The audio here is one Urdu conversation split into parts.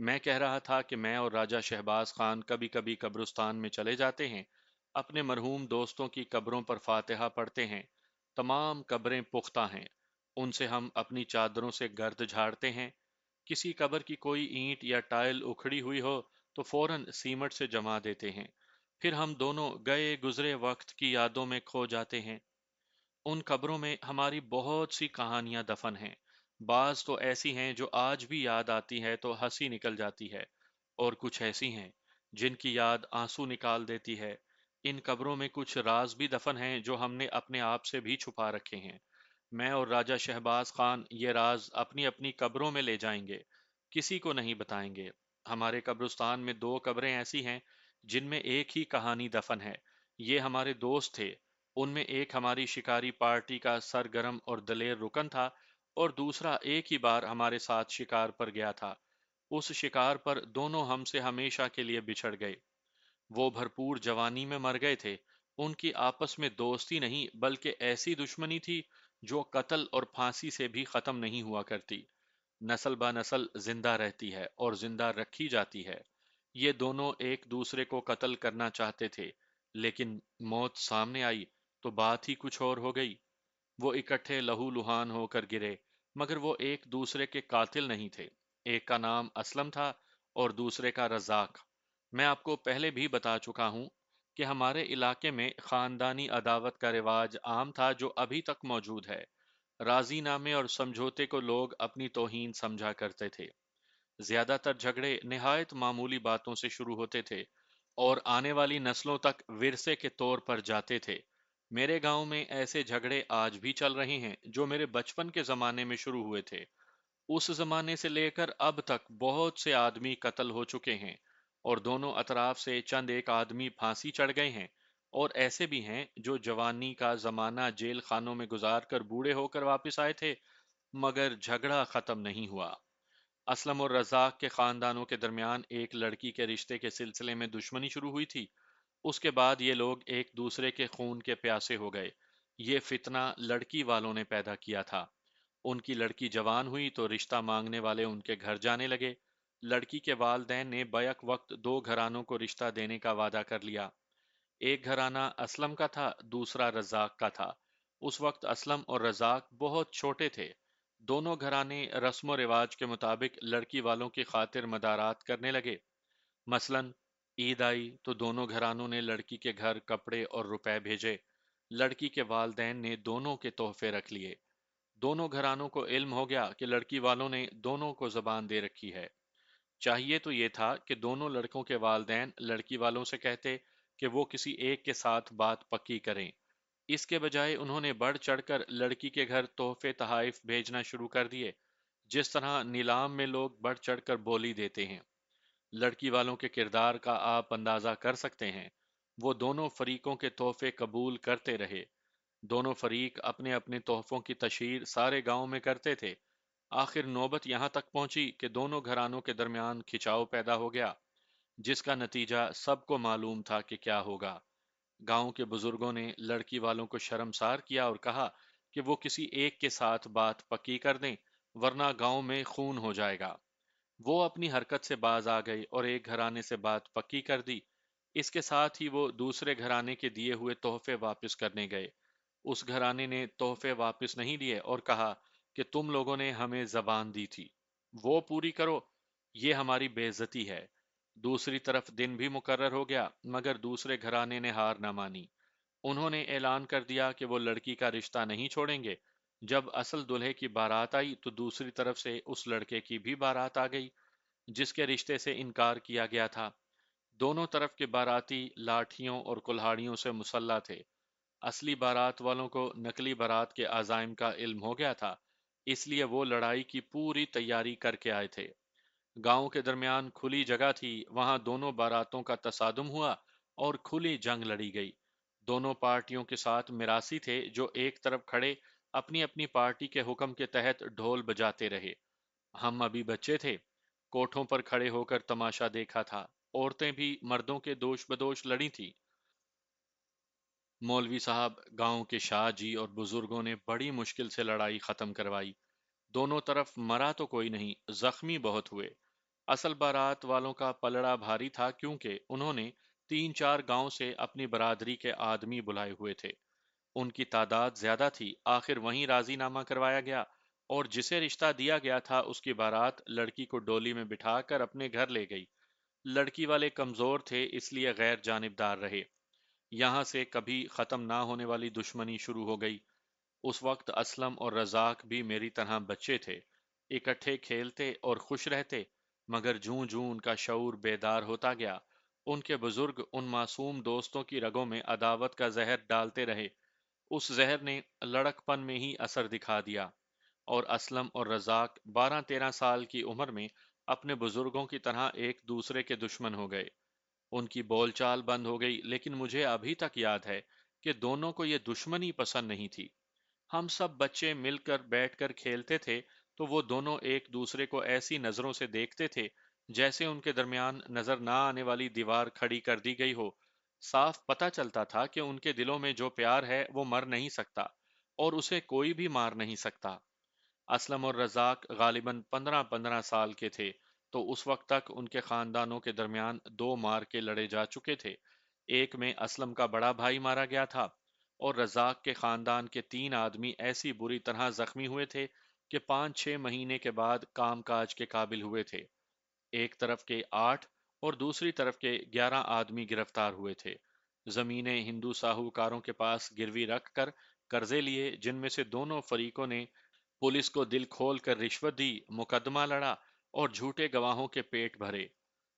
میں کہہ رہا تھا کہ میں اور راجہ شہباز خان کبھی کبھی قبرستان میں چلے جاتے ہیں، اپنے مرحوم دوستوں کی قبروں پر فاتحہ پڑھتے ہیں۔ تمام قبریں پختہ ہیں، ان سے ہم اپنی چادروں سے گرد جھاڑتے ہیں۔ کسی قبر کی کوئی اینٹ یا ٹائل اکھڑی ہوئی ہو تو فوراً سیمٹ سے جما دیتے ہیں، پھر ہم دونوں گئے گزرے وقت کی یادوں میں کھو جاتے ہیں۔ ان قبروں میں ہماری بہت سی کہانیاں دفن ہیں، بعض تو ایسی ہیں جو آج بھی یاد آتی ہے تو ہنسی نکل جاتی ہے، اور کچھ ایسی ہیں جن کی یاد آنسو نکال دیتی ہے۔ ان قبروں میں کچھ راز بھی دفن ہیں جو ہم نے اپنے آپ سے بھی چھپا رکھے ہیں۔ میں اور راجہ شہباز خان یہ راز اپنی اپنی قبروں میں لے جائیں گے، کسی کو نہیں بتائیں گے۔ ہمارے قبرستان میں دو قبریں ایسی ہیں جن میں ایک ہی کہانی دفن ہے۔ یہ ہمارے دوست تھے، ان میں ایک ہماری شکاری پارٹی کا سرگرم اور دلیر رکن تھا، اور دوسرا ایک ہی بار ہمارے ساتھ شکار پر گیا تھا۔ اس شکار پر دونوں ہم سے ہمیشہ کے لیے بچھڑ گئے۔ وہ بھرپور جوانی میں مر گئے تھے۔ ان کی آپس میں دوستی نہیں بلکہ ایسی دشمنی تھی جو قتل اور پھانسی سے بھی ختم نہیں ہوا کرتی، نسل با نسل زندہ رہتی ہے اور زندہ رکھی جاتی ہے۔ یہ دونوں ایک دوسرے کو قتل کرنا چاہتے تھے، لیکن موت سامنے آئی تو بات ہی کچھ اور ہو گئی۔ وہ اکٹھے لہو لہان ہو کر گرے، مگر وہ ایک دوسرے کے قاتل نہیں تھے۔ ایک کا نام اسلم تھا اور دوسرے کا رزاق۔ میں آپ کو پہلے بھی بتا چکا ہوں کہ ہمارے علاقے میں خاندانی عداوت کا رواج عام تھا جو ابھی تک موجود ہے۔ راضی نامے اور سمجھوتے کو لوگ اپنی توہین سمجھا کرتے تھے۔ زیادہ تر جھگڑے نہایت معمولی باتوں سے شروع ہوتے تھے اور آنے والی نسلوں تک ورثے کے طور پر جاتے تھے۔ میرے گاؤں میں ایسے جھگڑے آج بھی چل رہے ہیں جو میرے بچپن کے زمانے میں شروع ہوئے تھے۔ اس زمانے سے لے کر اب تک بہت سے آدمی قتل ہو چکے ہیں، اور دونوں اطراف سے چند ایک آدمی پھانسی چڑھ گئے ہیں، اور ایسے بھی ہیں جو جوانی کا زمانہ جیل خانوں میں گزار کر بوڑھے ہو کر واپس آئے تھے، مگر جھگڑا ختم نہیں ہوا۔ اسلم اور رزاق کے خاندانوں کے درمیان ایک لڑکی کے رشتے کے سلسلے میں دشمنی شروع ہوئی تھی۔ اس کے بعد یہ لوگ ایک دوسرے کے خون کے پیاسے ہو گئے۔ یہ فتنہ لڑکی والوں نے پیدا کیا تھا۔ ان کی لڑکی جوان ہوئی تو رشتہ مانگنے والے ان کے گھر جانے لگے۔ لڑکی کے والدین نے بیک وقت دو گھرانوں کو رشتہ دینے کا وعدہ کر لیا۔ ایک گھرانہ اسلم کا تھا، دوسرا رزاق کا تھا۔ اس وقت اسلم اور رزاق بہت چھوٹے تھے۔ دونوں گھرانے رسم و رواج کے مطابق لڑکی والوں کی خاطر مدارات کرنے لگے۔ مثلاً عید آئی تو دونوں گھرانوں نے لڑکی کے گھر کپڑے اور روپے بھیجے۔ لڑکی کے والدین نے دونوں کے تحفے رکھ لیے۔ دونوں گھرانوں کو علم ہو گیا کہ لڑکی والوں نے دونوں کو زبان دے رکھی ہے۔ چاہیے تو یہ تھا کہ دونوں لڑکوں کے والدین لڑکی والوں سے کہتے کہ وہ کسی ایک کے ساتھ بات پکی کریں۔ اس کے بجائے انہوں نے بڑھ چڑھ کر لڑکی کے گھر تحفے تحائف بھیجنا شروع کر دیے، جس طرح نیلام میں لوگ بڑھ چڑھ کر بولی دیتے ہیں۔ لڑکی والوں کے کردار کا آپ اندازہ کر سکتے ہیں۔ وہ دونوں فریقوں کے تحفے قبول کرتے رہے۔ دونوں فریق اپنے اپنے تحفوں کی تشہیر سارے گاؤں میں کرتے تھے۔ آخر نوبت یہاں تک پہنچی کہ دونوں گھرانوں کے درمیان کھچاؤ پیدا ہو گیا، جس کا نتیجہ سب کو معلوم تھا کہ کیا ہوگا۔ گاؤں کے بزرگوں نے لڑکی والوں کو شرمسار کیا اور کہا کہ وہ کسی ایک کے ساتھ بات پکی کر دیں، ورنہ گاؤں میں خون ہو جائے گا۔ وہ اپنی حرکت سے باز آ گئی اور ایک گھرانے سے بات پکی کر دی۔ اس کے ساتھ ہی وہ دوسرے گھرانے کے دیے ہوئے تحفے واپس کرنے گئے۔ اس گھرانے نے تحفے واپس نہیں دیے اور کہا کہ تم لوگوں نے ہمیں زبان دی تھی، وہ پوری کرو، یہ ہماری بے عزتی ہے۔ دوسری طرف دن بھی مقرر ہو گیا، مگر دوسرے گھرانے نے ہار نہ مانی۔ انہوں نے اعلان کر دیا کہ وہ لڑکی کا رشتہ نہیں چھوڑیں گے۔ جب اصل دلہے کی بارات آئی تو دوسری طرف سے اس لڑکے کی بھی بارات آ گئی جس کے رشتے سے انکار کیا گیا تھا۔ دونوں طرف کے باراتی لاٹھیوں اور کلہاڑیوں سے مسلح تھے۔ اصلی بارات والوں کو نقلی بارات کے عزائم کا علم ہو گیا تھا، اس لیے وہ لڑائی کی پوری تیاری کر کے آئے تھے۔ گاؤں کے درمیان کھلی جگہ تھی، وہاں دونوں باراتوں کا تصادم ہوا اور کھلی جنگ لڑی گئی۔ دونوں پارٹیوں کے ساتھ میراثی تھے جو ایک طرف کھڑے اپنی اپنی پارٹی کے حکم کے تحت ڈھول بجاتے رہے۔ ہم ابھی بچے تھے، کوٹھوں پر کھڑے ہو کر تماشا دیکھا تھا۔ عورتیں بھی مردوں کے دوش بدوش لڑی تھی۔ مولوی صاحب، گاؤں کے شاہ جی اور بزرگوں نے بڑی مشکل سے لڑائی ختم کروائی۔ دونوں طرف مرا تو کوئی نہیں، زخمی بہت ہوئے۔ اصل بارات والوں کا پلڑا بھاری تھا کیونکہ انہوں نے 3-4 گاؤں سے اپنی برادری کے آدمی بلائے ہوئے تھے۔ ان کی تعداد زیادہ تھی، آخر وہیں راضی نامہ کروایا گیا اور جسے رشتہ دیا گیا تھا اس کی بارات لڑکی کو ڈولی میں بٹھا کر اپنے گھر لے گئی۔ لڑکی والے کمزور تھے اس لیے غیر جانبدار رہے۔ یہاں سے کبھی ختم نہ ہونے والی دشمنی شروع ہو گئی۔ اس وقت اسلم اور رزاق بھی میری طرح بچے تھے، اکٹھے کھیلتے اور خوش رہتے، مگر جوں جوں ان کا شعور بیدار ہوتا گیا، ان کے بزرگ ان معصوم دوستوں کی رگوں میں عداوت کا زہر ڈالتے رہے۔ اس زہر نے لڑکپن میں ہی اثر دکھا دیا اور اسلم اور رزاق 12-13 سال کی عمر میں اپنے بزرگوں کی طرح ایک دوسرے کے دشمن ہو گئے۔ ان کی بول چال بند ہو گئی، لیکن مجھے ابھی تک یاد ہے کہ دونوں کو یہ دشمنی پسند نہیں تھی۔ ہم سب بچے مل کر بیٹھ کر کھیلتے تھے تو وہ دونوں ایک دوسرے کو ایسی نظروں سے دیکھتے تھے جیسے ان کے درمیان نظر نہ آنے والی دیوار کھڑی کر دی گئی ہو۔ صاف پتہ چلتا تھا کہ ان کے دلوں میں جو پیار ہے وہ مر نہیں سکتا اور اسے کوئی بھی مار نہیں سکتا۔ اسلم اور رزاق غالباً 15-15 سال کے تھے تو اس وقت تک ان کے خاندانوں کے درمیان 2 مار کے لڑے جا چکے تھے۔ ایک میں اسلم کا بڑا بھائی مارا گیا تھا اور رزاق کے خاندان کے 3 آدمی ایسی بری طرح زخمی ہوئے تھے کہ 5-6 مہینے کے بعد کام کاج کے قابل ہوئے تھے۔ ایک طرف کے 8 اور دوسری طرف کے 11 آدمی گرفتار ہوئے تھے۔ زمینیں ہندو ساہوکاروں کے پاس گروی رکھ کر قرضے لیے، جن میں سے دونوں فریقوں نے پولیس کو دل کھول کر رشوت دی، مقدمہ لڑا اور جھوٹے گواہوں کے پیٹ بھرے۔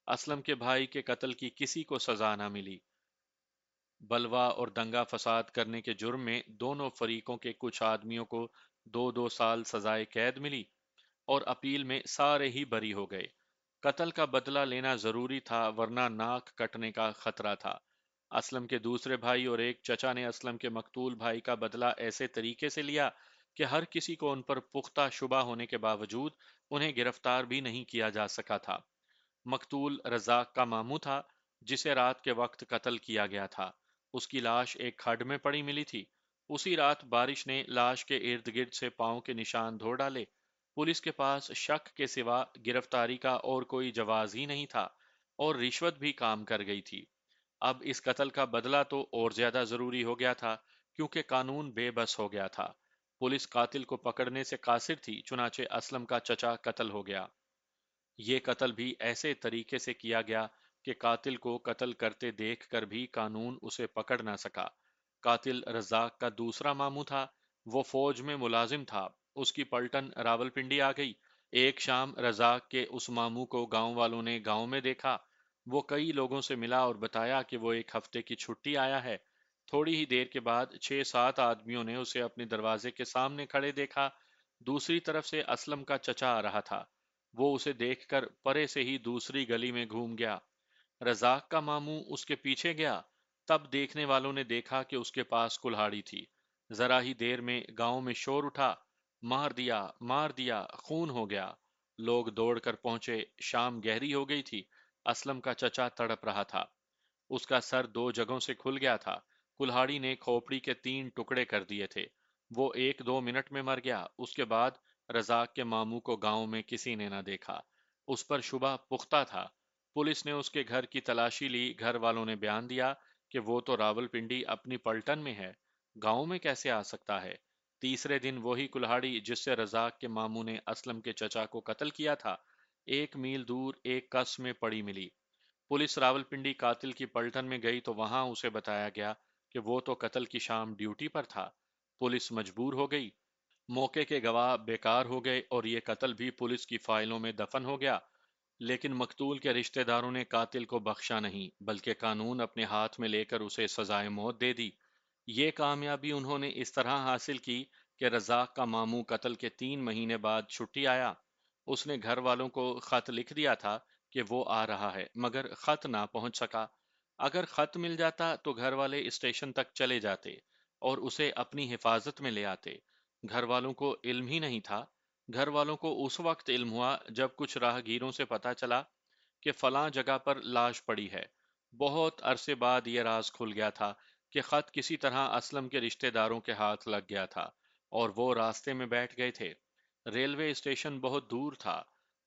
اسلم کے بھائی کے قتل کی کسی کو سزا نہ ملی۔ بلوا اور دنگا فساد کرنے کے جرم میں دونوں فریقوں کے کچھ آدمیوں کو 2-2 سال سزائے قید ملی اور اپیل میں سارے ہی بری ہو گئے۔ قتل کا بدلہ لینا ضروری تھا ورنہ ناک کٹنے کا خطرہ تھا۔ اسلم کے دوسرے بھائی اور ایک چچا نے اسلم کے مقتول بھائی کا بدلہ ایسے طریقے سے لیا کہ ہر کسی کو ان پر پختہ شبہ ہونے کے باوجود انہیں گرفتار بھی نہیں کیا جا سکا تھا۔ مقتول رزاق کا ماموں تھا جسے رات کے وقت قتل کیا گیا تھا۔ اس کی لاش ایک کھڈ میں پڑی ملی تھی۔ اسی رات بارش نے لاش کے ارد گرد سے پاؤں کے نشان دھو ڈالے۔ پولیس کے پاس شک کے سوا گرفتاری کا اور کوئی جواز ہی نہیں تھا اور رشوت بھی کام کر گئی تھی۔ اب اس قتل کا بدلہ تو اور زیادہ ضروری ہو گیا تھا کیونکہ قانون بے بس ہو گیا تھا۔ پولیس قاتل کو پکڑنے سے قاصر تھی، چنانچہ اسلم کا چچا قتل ہو گیا۔ یہ قتل بھی ایسے طریقے سے کیا گیا کہ قاتل کو قتل کرتے دیکھ کر بھی قانون اسے پکڑ نہ سکا۔ قاتل رزاق کا دوسرا ماموں تھا، وہ فوج میں ملازم تھا۔ اس کی پلٹن راولپنڈی آ گئی۔ ایک شام رزاق کے اس ماموں کو گاؤں والوں نے گاؤں میں دیکھا۔ وہ کئی لوگوں سے ملا اور بتایا کہ وہ ایک ہفتے کی چھٹی آیا ہے۔ تھوڑی ہی دیر کے بعد 6-7 آدمیوں نے اسے اپنے دروازے کے سامنے کھڑے دیکھا۔ دوسری طرف سے اسلم کا چچا آ رہا تھا۔ وہ اسے دیکھ کر پرے سے ہی دوسری گلی میں گھوم گیا۔ رزاق کا ماموں اس کے پیچھے گیا۔ تب دیکھنے والوں نے دیکھا کہ اس کے پاس کلہاڑی تھی۔ ذرا ہی دیر میں گاؤں میں شور اٹھا، مار دیا، مار دیا، خون ہو گیا۔ لوگ دوڑ کر پہنچے، شام گہری ہو گئی تھی۔ اسلم کا چچا تڑپ رہا تھا۔ اس کا سر 2 جگہوں سے کھل گیا تھا۔ کلہاڑی نے کھوپڑی کے 3 ٹکڑے کر دیے تھے۔ وہ 1-2 منٹ میں مر گیا۔ اس کے بعد رزاق کے ماموں کو گاؤں میں کسی نے نہ دیکھا۔ اس پر شبہ پختہ تھا۔ پولیس نے اس کے گھر کی تلاشی لی۔ گھر والوں نے بیان دیا کہ وہ تو راولپنڈی اپنی پلٹن میں ہے، گاؤں میں کیسے آ سکتا ہے؟ تیسرے دن وہی کلہاڑی جس سے رزاق کے ماموں نے اسلم کے چچا کو قتل کیا تھا 1 میل دور ایک قص میں پڑی ملی۔ پولیس راولپنڈی قاتل کی پلٹن میں گئی تو وہاں اسے بتایا گیا کہ وہ تو قتل کی شام ڈیوٹی پر تھا۔ پولیس مجبور ہو گئی، موقع کے گواہ بیکار ہو گئے اور یہ قتل بھی پولیس کی فائلوں میں دفن ہو گیا۔ لیکن مقتول کے رشتہ داروں نے قاتل کو بخشا نہیں، بلکہ قانون اپنے ہاتھ میں لے کر اسے سزائے موت دے دی۔ یہ کامیابی انہوں نے اس طرح حاصل کی کہ رزاق کا ماموں قتل کے 3 مہینے بعد چھٹی آیا۔ اس نے گھر والوں کو خط لکھ دیا تھا کہ وہ آ رہا ہے، مگر خط نہ پہنچ سکا۔ اگر خط مل جاتا تو گھر والے اسٹیشن تک چلے جاتے اور اسے اپنی حفاظت میں لے آتے۔ گھر والوں کو علم ہی نہیں تھا۔ گھر والوں کو اس وقت علم ہوا جب کچھ راہگیروں سے پتا چلا کہ فلاں جگہ پر لاش پڑی ہے۔ بہت عرصے بعد یہ راز کھل گیا تھا کہ خط کسی طرح اسلم کے رشتہ داروں کے ہاتھ لگ گیا تھا اور وہ راستے میں بیٹھ گئے تھے۔ ریلوے اسٹیشن بہت دور تھا۔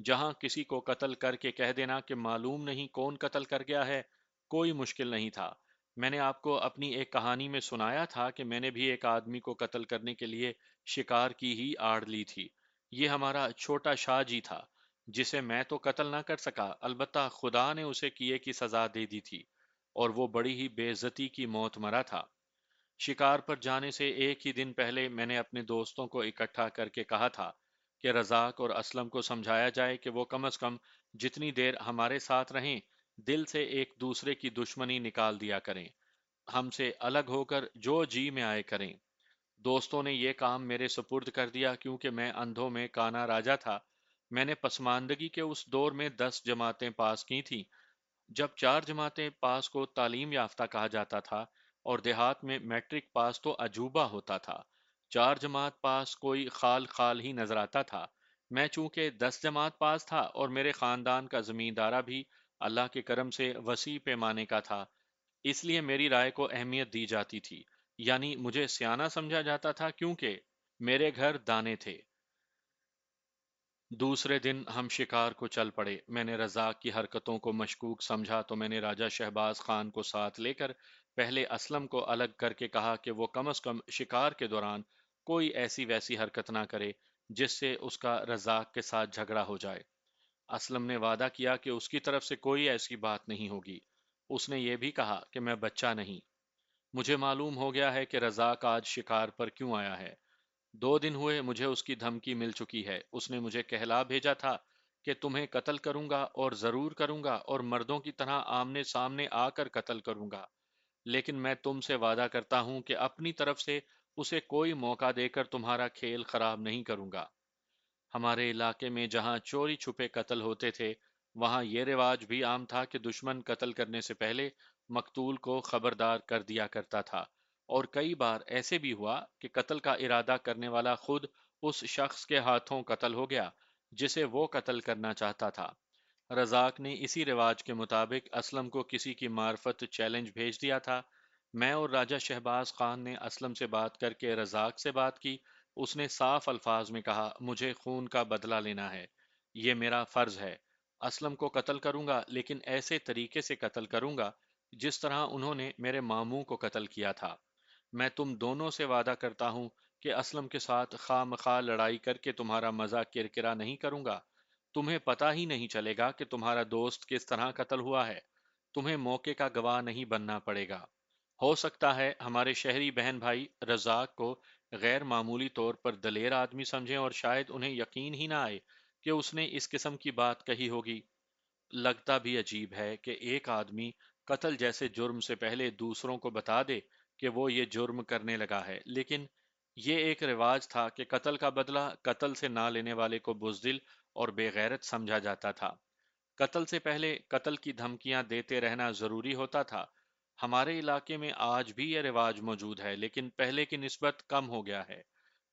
جہاں کسی کو قتل کر کے کہہ دینا کہ معلوم نہیں کون قتل کر گیا ہے کوئی مشکل نہیں تھا۔ میں نے آپ کو اپنی ایک کہانی میں سنایا تھا کہ میں نے بھی ایک آدمی کو قتل کرنے کے لیے شکار کی ہی آڑ لی تھی۔ یہ ہمارا چھوٹا شاہ جی تھا، جسے میں تو قتل نہ کر سکا، البتہ خدا نے اسے کیے کی سزا دے دی تھی، اور وہ بڑی ہی بے عزتی کی موت مرا تھا۔ شکار پر جانے سے ایک ہی دن پہلے میں نے اپنے دوستوں کو اکٹھا کر کے کہا تھا کہ رزاق اور اسلم کو سمجھایا جائے کہ وہ کم از کم جتنی دیر ہمارے ساتھ رہیں دل سے ایک دوسرے کی دشمنی نکال دیا کریں، ہم سے الگ ہو کر جو جی میں آئے کریں۔ دوستوں نے یہ کام میرے سپرد کر دیا کیونکہ میں اندھوں میں کانا راجا تھا۔ میں نے پسماندگی کے اس دور میں 10 جماعتیں پاس کی تھیں، جب 4 جماعتیں پاس کو تعلیم یافتہ کہا جاتا تھا اور دیہات میں میٹرک پاس تو عجوبہ ہوتا تھا۔ 4 جماعت پاس کوئی خال خال ہی نظر آتا تھا۔ میں چونکہ 10 جماعت پاس تھا اور میرے خاندان کا زمیندارہ بھی اللہ کے کرم سے وسیع پیمانے کا تھا، اس لیے میری رائے کو اہمیت دی جاتی تھی، یعنی مجھے سیانا سمجھا جاتا تھا کیونکہ میرے گھر دانے تھے۔ دوسرے دن ہم شکار کو چل پڑے۔ میں نے رزاق کی حرکتوں کو مشکوک سمجھا تو میں نے راجہ شہباز خان کو ساتھ لے کر پہلے اسلم کو الگ کر کے کہا کہ وہ کم از کم شکار کے دوران کوئی ایسی ویسی حرکت نہ کرے جس سے اس کا رزاق کے ساتھ جھگڑا ہو جائے۔ اسلم نے وعدہ کیا کہ اس کی طرف سے کوئی ایسی بات نہیں ہوگی۔ اس نے یہ بھی کہا کہ میں بچہ نہیں۔ مجھے معلوم ہو گیا ہے کہ رزاق آج شکار پر کیوں آیا ہے۔ 2 دن ہوئے مجھے اس کی دھمکی مل چکی ہے۔ اس نے مجھے کہلا بھیجا تھا کہ تمہیں قتل کروں گا اور ضرور کروں گا اور مردوں کی طرح آمنے سامنے آ کر قتل کروں گا، لیکن میں تم سے وعدہ کرتا ہوں کہ اپنی طرف سے اسے کوئی موقع دے کر تمہارا کھیل خراب نہیں کروں گا۔ ہمارے علاقے میں جہاں چوری چھپے قتل ہوتے تھے، وہاں یہ رواج بھی عام تھا کہ دشمن قتل کرنے سے پہلے مقتول کو خبردار کر دیا کرتا تھا، اور کئی بار ایسے بھی ہوا کہ قتل کا ارادہ کرنے والا خود اس شخص کے ہاتھوں قتل ہو گیا جسے وہ قتل کرنا چاہتا تھا۔ رزاق نے اسی رواج کے مطابق اسلم کو کسی کی معرفت چیلنج بھیج دیا تھا۔ میں اور راجہ شہباز خان نے اسلم سے بات کر کے رزاق سے بات کی۔ اس نے صاف الفاظ میں کہا، مجھے خون کا بدلہ لینا ہے، یہ میرا فرض ہے۔ اسلم کو قتل کروں گا، لیکن ایسے طریقے سے قتل کروں گا جس طرح انہوں نے میرے ماموں کو قتل کیا تھا۔ میں تم دونوں سے وعدہ کرتا ہوں کہ اسلم کے ساتھ خواہ مخواہ لڑائی کر کے تمہارا مزہ کرکرا نہیں کروں گا۔ تمہیں پتہ ہی نہیں چلے گا کہ تمہارا دوست کس طرح قتل ہوا ہے۔ تمہیں موقع کا گواہ نہیں بننا پڑے گا۔ ہو سکتا ہے ہمارے شہری بہن بھائی رزاق کو غیر معمولی طور پر دلیر آدمی سمجھیں اور شاید انہیں یقین ہی نہ آئے کہ اس نے اس قسم کی بات کہی ہوگی۔ لگتا بھی عجیب ہے کہ ایک آدمی قتل جیسے جرم سے پہلے دوسروں کو بتا دے کہ وہ یہ جرم کرنے لگا ہے، لیکن یہ ایک رواج تھا کہ قتل کا بدلہ قتل سے نہ لینے والے کو بزدل اور بے غیرت سمجھا جاتا تھا۔ قتل سے پہلے قتل کی دھمکیاں دیتے رہنا ضروری ہوتا تھا۔ ہمارے علاقے میں آج بھی یہ رواج موجود ہے، لیکن پہلے کی نسبت کم ہو گیا ہے۔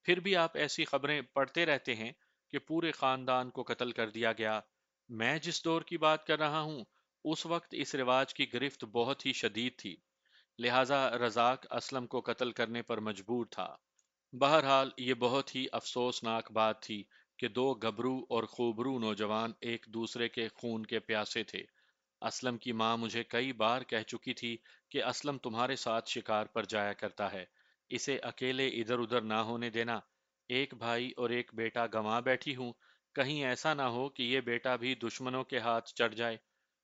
پھر بھی آپ ایسی خبریں پڑھتے رہتے ہیں کہ پورے خاندان کو قتل کر دیا گیا۔ میں جس دور کی بات کر رہا ہوں، اس وقت اس رواج کی گرفت بہت ہی شدید تھی، لہذا رزاق اسلم کو قتل کرنے پر مجبور تھا۔ بہرحال یہ بہت ہی افسوسناک بات تھی کہ 2 گبرو اور خوبرو نوجوان ایک دوسرے کے خون کے پیاسے تھے۔ اسلم کی ماں مجھے کئی بار کہہ چکی تھی کہ اسلم تمہارے ساتھ شکار پر جایا کرتا ہے، اسے اکیلے ادھر ادھر نہ ہونے دینا۔ ایک بھائی اور ایک بیٹا گنوا بیٹھی ہوں، کہیں ایسا نہ ہو کہ یہ بیٹا بھی دشمنوں کے ہاتھ چڑھ جائے۔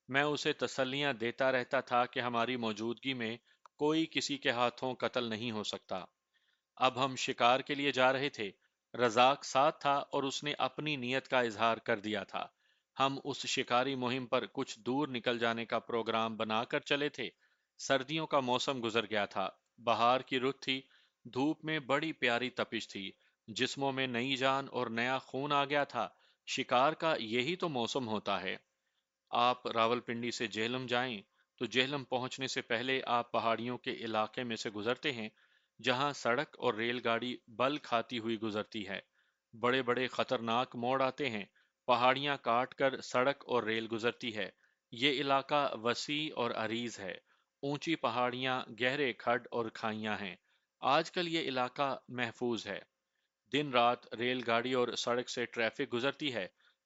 میں اسے تسلیاں دیتا رہتا تھا کہ ہماری موجودگی میں کوئی کسی کے ہاتھوں قتل نہیں ہو سکتا۔ اب ہم شکار کے لیے جا رہے تھے۔ رزاق ساتھ تھا اور اس نے اپنی نیت کا اظہار کر دیا تھا۔ ہم اس شکاری مہم پر کچھ دور نکل جانے کا پروگرام بنا کر چلے تھے۔ سردیوں کا موسم گزر گیا تھا، بہار کی رت تھی، دھوپ میں بڑی پیاری تپش تھی، جسموں میں نئی جان اور نیا خون آ گیا تھا۔ شکار کا یہی تو موسم ہوتا ہے۔ آپ راولپنڈی سے جہلم جائیں تو جہلم پہنچنے سے پہلے آپ پہاڑیوں کے علاقے میں سے گزرتے ہیں جہاں سڑک اور ریل گاڑی بل کھاتی ہوئی گزرتی ہے۔ بڑے بڑے خطرناک موڑ آتے ہیں، پہاڑیاں کاٹ کر سڑک اور ریل گزرتی ہے۔ یہ علاقہ وسیع اور عریض ہے، اونچی پہاڑیاں، گہرے کھڈ اور کھائیاں ہیں۔ آج کل یہ علاقہ محفوظ ہے، دن رات ریل گاڑی اور سڑک سے ٹریفک گزرتی ہے،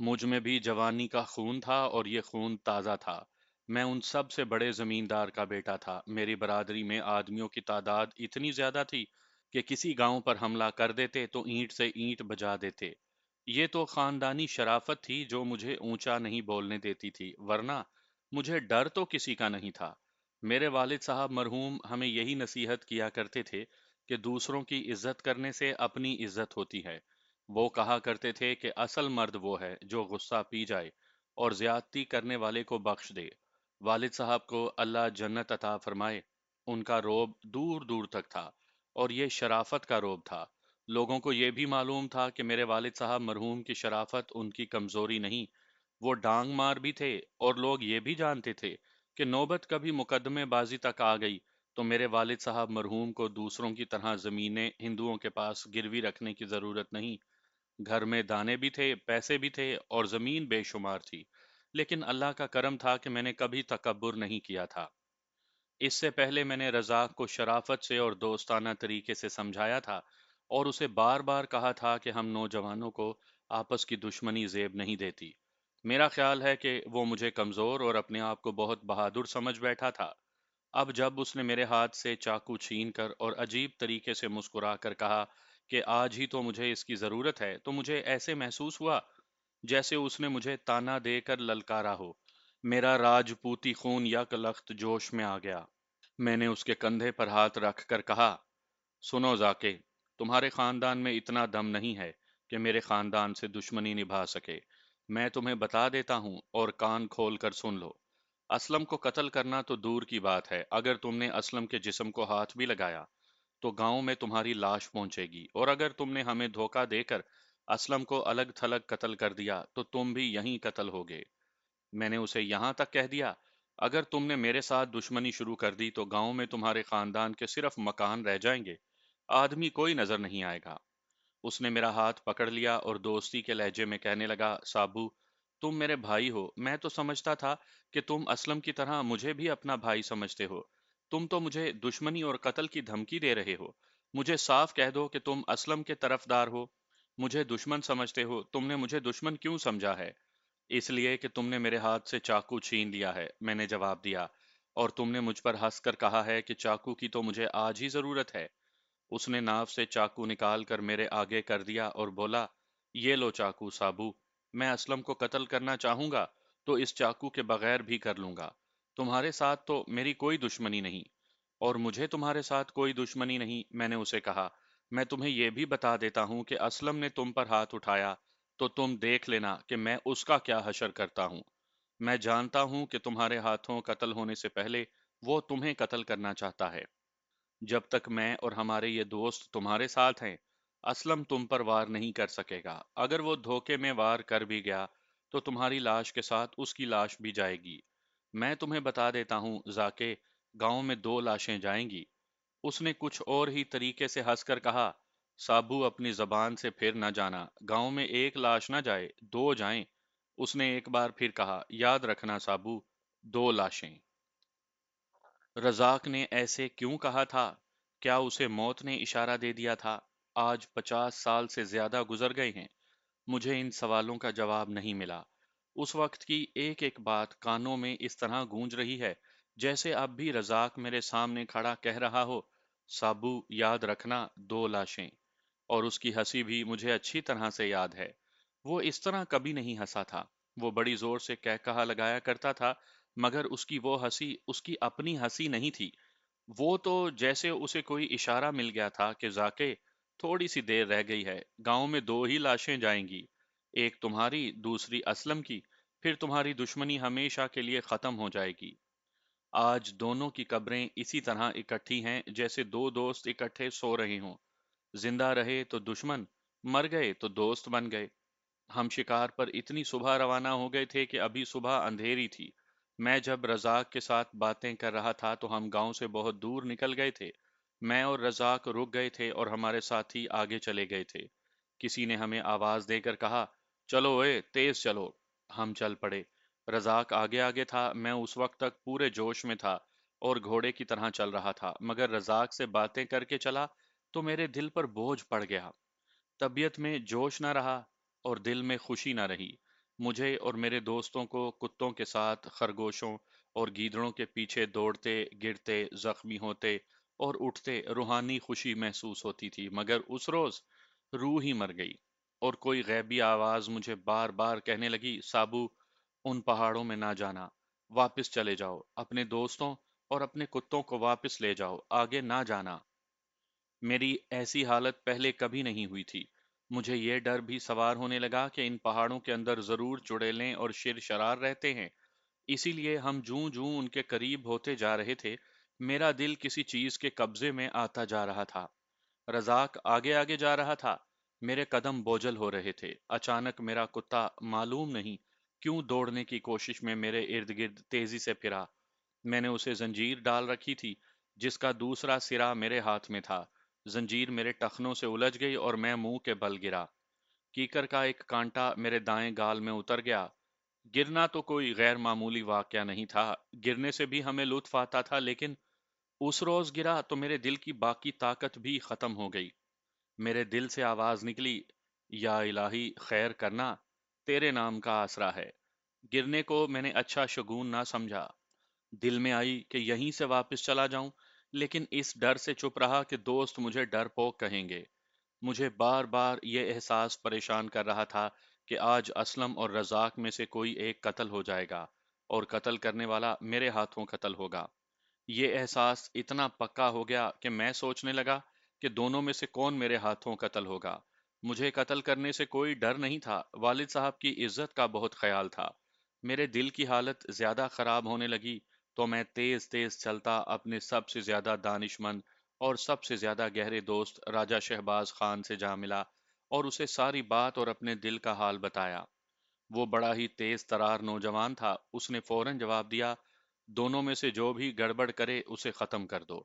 مجھ میں بھی جوانی کا خون تھا اور یہ خون تازہ تھا۔ میں ان سب سے بڑے زمیندار کا بیٹا تھا۔ میری برادری میں آدمیوں کی تعداد اتنی زیادہ تھی کہ کسی گاؤں پر حملہ کر دیتے تو اینٹ سے اینٹ بجا دیتے۔ یہ تو خاندانی شرافت تھی جو مجھے اونچا نہیں بولنے دیتی تھی، ورنہ مجھے ڈر تو کسی کا نہیں تھا۔ میرے والد صاحب مرحوم ہمیں یہی نصیحت کیا کرتے تھے کہ دوسروں کی عزت کرنے سے اپنی عزت ہوتی ہے۔ وہ کہا کرتے تھے کہ اصل مرد وہ ہے جو غصہ پی جائے اور زیادتی کرنے والے کو بخش دے۔ والد صاحب کو اللہ جنت عطا فرمائے، ان کا روب دور دور تک تھا، اور یہ شرافت کا روب تھا۔ لوگوں کو یہ بھی معلوم تھا کہ میرے والد صاحب مرحوم کی شرافت ان کی کمزوری نہیں، وہ ڈانگ مار بھی تھے، اور لوگ یہ بھی جانتے تھے کہ نوبت کبھی مقدمے بازی تک آ گئی تو میرے والد صاحب مرحوم کو دوسروں کی طرح زمینیں ہندوؤں کے پاس گروی رکھنے کی ضرورت نہیں۔ گھر میں دانے بھی تھے، پیسے بھی تھے، اور زمین بے شمار تھی، لیکن اللہ کا کرم تھا کہ میں نے کبھی تکبر نہیں کیا تھا۔ اس سے پہلے میں نے رزاق کو شرافت سے اور دوستانہ طریقے سے سمجھایا تھا، اور اسے بار بار کہا تھا کہ ہم نوجوانوں کو آپس کی دشمنی زیب نہیں دیتی۔ میرا خیال ہے کہ وہ مجھے کمزور اور اپنے آپ کو بہت بہادر سمجھ بیٹھا تھا۔ اب جب اس نے میرے ہاتھ سے چاقو چھین کر اور عجیب طریقے سے مسکرا کر کہا کہ آج ہی تو مجھے اس کی ضرورت ہے، تو مجھے ایسے محسوس ہوا جیسے اس نے مجھے تانا دے کر للکارا ہو۔ میرا راجپوتی خون یک لخت جوش میں آ گیا۔ میں نے اس کے کندھے پر ہاتھ رکھ کر کہا، سنو زاکے، تمہارے خاندان میں اتنا دم نہیں ہے کہ میرے خاندان سے دشمنی نبھا سکے۔ میں تمہیں بتا دیتا ہوں اور کان کھول کر سن لو۔ اسلم کو قتل کرنا تو دور کی بات ہے، اگر تم نے اسلم کے جسم کو ہاتھ بھی لگایا تو گاؤں میں تمہاری لاش پہنچے گی، اور اگر تم نے ہمیں دھوکہ دے کر اسلم کو الگ تھلگ قتل کر دیا تو تم بھی یہیں قتل ہوگے۔ میں نے اسے یہاں تک کہہ دیا، اگر تم نے میرے ساتھ دشمنی شروع کر دی تو گاؤں میں تمہارے خاندان کے صرف مکان رہ جائیں گے، آدمی کوئی نظر نہیں آئے گا۔ اس نے میرا ہاتھ پکڑ لیا اور دوستی کے لہجے میں کہنے لگا، سابو، تم میرے بھائی ہو، میں تو سمجھتا تھا کہ تم اسلم کی طرح مجھے بھی اپنا بھائی سمجھتے ہو۔ تم تو مجھے دشمنی اور قتل کی دھمکی دے رہے ہو۔ مجھے صاف کہہ دو کہ تم اسلم کے طرفدار ہو۔ مجھے دشمن سمجھتے ہو، تم نے مجھے دشمن کیوں سمجھا ہے؟ اس لیے کہ تم نے میرے ہاتھ سے چاقو چھین لیا ہے، میں نے جواب دیا، اور تم نے مجھ پر ہنس کر کہا ہے کہ چاقو کی تو مجھے آج ہی ضرورت ہے۔ اس نے ناف سے چاقو نکال کر میرے آگے کر دیا اور بولا، یہ لو چاقو سابو، میں اسلم کو قتل کرنا چاہوں گا تو اس چاقو کے بغیر بھی کر لوں گا۔ تمہارے ساتھ تو میری کوئی دشمنی نہیں، اور مجھے تمہارے ساتھ کوئی دشمنی نہیں، میں نے اسے کہا۔ میں تمہیں یہ بھی بتا دیتا ہوں کہ اسلم نے تم پر ہاتھ اٹھایا تو تم دیکھ لینا کہ میں اس کا کیا حشر کرتا ہوں۔ میں جانتا ہوں کہ تمہارے ہاتھوں قتل ہونے سے پہلے وہ تمہیں قتل کرنا چاہتا ہے۔ جب تک میں اور ہمارے یہ دوست تمہارے ساتھ ہیں، اسلم تم پر وار نہیں کر سکے گا۔ اگر وہ دھوکے میں وار کر بھی گیا تو تمہاری لاش کے ساتھ اس کی لاش بھی جائے گی۔ میں تمہیں بتا دیتا ہوں زاکے، گاؤں میں دو لاشیں جائیں گی۔ اس نے کچھ اور ہی طریقے سے ہنس کر کہا، سابو اپنی زبان سے پھر نہ جانا، گاؤں میں ایک لاش نہ جائے، دو جائیں۔ اس نے ایک بار پھر کہا، یاد رکھنا سابو، دو لاشیں۔ رزاق نے ایسے کیوں کہا تھا؟ کیا اسے موت نے اشارہ دے دیا تھا؟ آج 50 سال سے زیادہ گزر گئے ہیں، مجھے ان سوالوں کا جواب نہیں ملا۔ اس وقت کی ایک ایک بات کانوں میں اس طرح گونج رہی ہے جیسے اب بھی رزاق میرے سامنے کھڑا کہہ رہا ہو، سابو یاد رکھنا، دو لاشیں۔ اور اس کی ہنسی بھی مجھے اچھی طرح سے یاد ہے۔ وہ اس طرح کبھی نہیں ہنسا تھا۔ وہ بڑی زور سے کہہ کہا لگایا کرتا تھا، مگر اس کی وہ ہنسی اس کی اپنی ہنسی نہیں تھی۔ وہ تو جیسے اسے کوئی اشارہ مل گیا تھا کہ ذاکے، تھوڑی سی دیر رہ گئی ہے، گاؤں میں دو ہی لاشیں جائیں گی، ایک تمہاری، دوسری اسلم کی، پھر تمہاری دشمنی ہمیشہ کے لیے ختم ہو جائے گی۔ آج دونوں کی قبریں اسی طرح اکٹھی ہیں جیسے دو دوست اکٹھے سو رہے ہوں۔ زندہ رہے تو دشمن، مر گئے تو دوست بن گئے۔ ہم شکار پر اتنی صبح روانہ ہو گئے تھے کہ ابھی صبح اندھیری تھی۔ میں جب رزاق کے ساتھ باتیں کر رہا تھا تو ہم گاؤں سے بہت دور نکل گئے تھے۔ میں اور رزاق رک گئے تھے اور ہمارے ساتھی آگے چلے گئے تھے۔ کسی نے ہمیں آواز دے کر کہا، چلو اے، تیز چلو۔ ہم چل پڑے۔ رزاق آگے آگے تھا، میں اس وقت تک پورے جوش میں تھا اور گھوڑے کی طرح چل رہا تھا، مگر رزاق سے باتیں کر کے چلا تو میرے دل پر بوجھ پڑ گیا۔ طبیعت میں جوش نہ رہا اور دل میں خوشی نہ رہی۔ مجھے اور میرے دوستوں کو کتوں کے ساتھ خرگوشوں اور گیدڑوں کے پیچھے دوڑتے، گرتے، زخمی ہوتے اور اٹھتے روحانی خوشی محسوس ہوتی تھی، مگر اس روز روح ہی مر گئی، اور کوئی غیبی آواز مجھے بار بار کہنے لگی، سابو، ان پہاڑوں میں نہ جانا، واپس چلے جاؤ، اپنے دوستوں اور اپنے کتوں کو واپس لے جاؤ، آگے نہ جانا۔ میری ایسی حالت پہلے کبھی نہیں ہوئی تھی۔ مجھے یہ ڈر بھی سوار ہونے لگا کہ ان پہاڑوں کے اندر ضرور چڑیلیں اور شر شرار رہتے ہیں، اسی لیے ہم جوں جوں ان کے قریب ہوتے جا رہے تھے، میرا دل کسی چیز کے قبضے میں آتا جا رہا تھا۔ رزاق آگے آگے جا رہا تھا، میرے قدم بوجھل ہو رہے تھے۔ اچانک میرا کتا معلوم نہیں کیوں دوڑنے کی کوشش میں میرے ارد گرد تیزی سے پھرا۔ میں نے اسے زنجیر ڈال رکھی تھی جس کا دوسرا سرا میرے ہاتھ میں تھا۔ زنجیر میرے ٹخنوں سے الجھ گئی اور میں منہ کے بل گرا۔ کیکر کا ایک کانٹا میرے دائیں گال میں اتر گیا۔ گرنا تو کوئی غیر معمولی واقعہ نہیں تھا، گرنے سے بھی ہمیں لطف آتا تھا، لیکن اس روز گرا تو میرے دل کی باقی طاقت بھی ختم ہو گئی۔ میرے دل سے آواز نکلی، یا الہی خیر کرنا، تیرے نام کا آسرا ہے۔ گرنے کو میں نے اچھا شگون نہ سمجھا۔ دل میں آئی کہ یہیں سے واپس چلا جاؤں، لیکن اس ڈر سے چپ رہا کہ دوست مجھے ڈر پوک کہیں گے۔ مجھے بار بار یہ احساس پریشان کر رہا تھا کہ آج اسلم اور رزاق میں سے کوئی ایک قتل ہو جائے گا، اور قتل کرنے والا میرے ہاتھوں قتل ہوگا۔ یہ احساس اتنا پکا ہو گیا کہ میں سوچنے لگا کہ دونوں میں سے کون میرے ہاتھوں قتل ہوگا۔ مجھے قتل کرنے سے کوئی ڈر نہیں تھا، والد صاحب کی عزت کا بہت خیال تھا۔ میرے دل کی حالت زیادہ خراب ہونے لگی تو میں تیز تیز چلتا اپنے سب سے زیادہ دانش مند اور سب سے زیادہ گہرے دوست راجہ شہباز خان سے جا ملا اور اسے ساری بات اور اپنے دل کا حال بتایا۔ وہ بڑا ہی تیز ترار نوجوان تھا، اس نے فوراً جواب دیا، دونوں میں سے جو بھی گڑبڑ کرے اسے ختم کر دو۔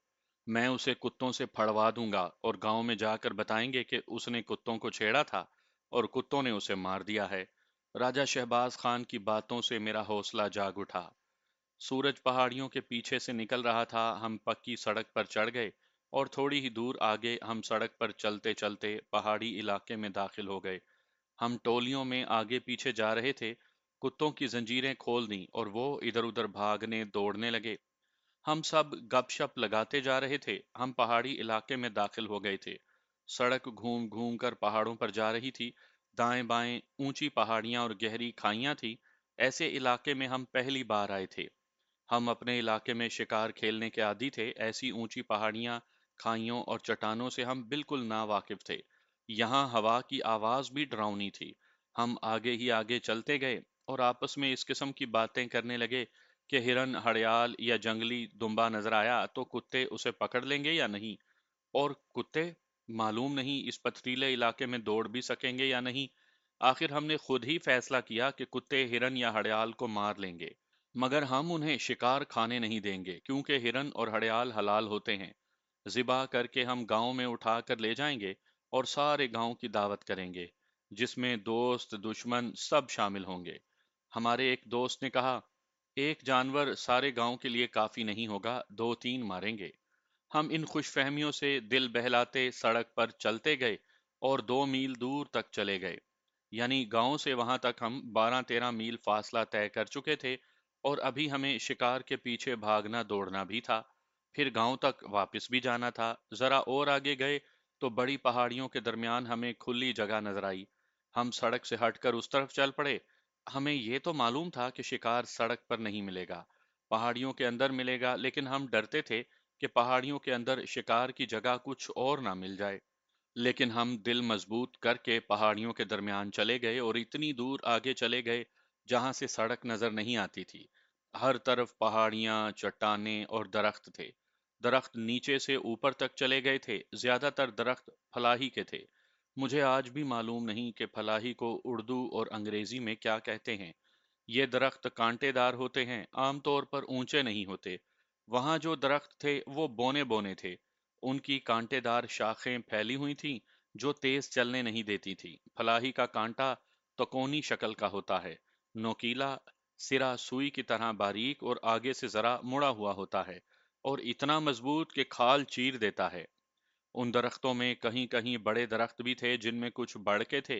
میں اسے کتوں سے پھڑوا دوں گا اور گاؤں میں جا کر بتائیں گے کہ اس نے کتوں کو چھیڑا تھا اور کتوں نے اسے مار دیا ہے۔ راجہ شہباز خان کی باتوں سے میرا حوصلہ جاگ اٹھا۔ سورج پہاڑیوں کے پیچھے سے نکل رہا تھا، ہم پکی سڑک پر چڑھ گئے اور تھوڑی ہی دور آگے ہم سڑک پر چلتے چلتے پہاڑی علاقے میں داخل ہو گئے۔ ہم ٹولیوں میں آگے پیچھے جا رہے تھے، کتوں کی زنجیریں کھول دیں اور وہ ادھر ادھر بھاگنے دوڑنے لگے۔ ہم سب گپ شپ لگاتے جا رہے تھے، ہم پہاڑی علاقے میں داخل ہو گئے تھے۔ سڑک گھوم گھوم کر پہاڑوں پر جا رہی تھی، دائیں بائیں اونچی پہاڑیاں اور گہری کھائیاں تھی۔ ایسے علاقے میں ہم پہلی بار آئے تھے۔ ہم اپنے علاقے میں شکار کھیلنے کے عادی تھے، ایسی اونچی پہاڑیاں، کھائیوں اور چٹانوں سے ہم بالکل نا واقف تھے۔ یہاں ہوا کی آواز بھی ڈراؤنی تھی۔ ہم آگے ہی آگے چلتے گئے اور آپس میں اس قسم کی باتیں کرنے لگے کہ ہرن، ہڑیال یا جنگلی دمبا نظر آیا تو کتے اسے پکڑ لیں گے یا نہیں، اور کتے معلوم نہیں اس پتھریلے علاقے میں دوڑ بھی سکیں گے یا نہیں۔ آخر ہم نے خود ہی فیصلہ کیا کہ کتے ہرن یا ہڑیال کو مار لیں گے، مگر ہم انہیں شکار کھانے نہیں دیں گے کیونکہ ہرن اور ہڑیال حلال ہوتے ہیں۔ ذبح کر کے ہم گاؤں میں اٹھا کر لے جائیں گے اور سارے گاؤں کی دعوت کریں گے، جس میں دوست دشمن سب شامل ہوں گے۔ ہمارے ایک دوست نے کہا، ایک جانور سارے گاؤں کے لیے کافی نہیں ہوگا، دو تین ماریں گے۔ ہم ان خوش فہمیوں سے دل بہلاتے سڑک پر چلتے گئے اور 2 میل دور تک چلے گئے۔ یعنی گاؤں سے وہاں تک ہم 12-13 میل فاصلہ طے کر چکے تھے اور ابھی ہمیں شکار کے پیچھے بھاگنا دوڑنا بھی تھا، پھر گاؤں تک واپس بھی جانا تھا۔ ذرا اور آگے گئے تو بڑی پہاڑیوں کے درمیان ہمیں کھلی جگہ نظر آئی۔ ہم سڑک سے ہٹ کر اس طرف چل پڑے۔ ہمیں یہ تو معلوم تھا کہ شکار سڑک پر نہیں ملے گا، پہاڑیوں کے اندر ملے گا، لیکن ہم ڈرتے تھے کہ پہاڑیوں کے اندر شکار کی جگہ کچھ اور نہ مل جائے۔ لیکن ہم دل مضبوط کر کے پہاڑیوں کے درمیان چلے گئے اور اتنی دور آگے چلے گئے جہاں سے سڑک نظر نہیں آتی تھی۔ ہر طرف پہاڑیاں، چٹانیں اور درخت تھے۔ درخت نیچے سے اوپر تک چلے گئے تھے، زیادہ تر درخت پھلاہی کے تھے۔ مجھے آج بھی معلوم نہیں کہ پھلاہی کو اردو اور انگریزی میں کیا کہتے ہیں۔ یہ درخت کانٹے دار ہوتے ہیں، عام طور پر اونچے نہیں ہوتے۔ وہاں جو درخت تھے وہ بونے بونے تھے، ان کی کانٹے دار شاخیں پھیلی ہوئی تھیں جو تیز چلنے نہیں دیتی تھی۔ پھلاہی کا کانٹا تکونی شکل کا ہوتا ہے، نوکیلا، سرا سوئی کی طرح باریک اور آگے سے ذرا مڑا ہوا ہوتا ہے، اور اتنا مضبوط کہ کھال چیر دیتا ہے۔ ان درختوں میں کہیں کہیں بڑے درخت بھی تھے جن میں کچھ بڑھ کے تھے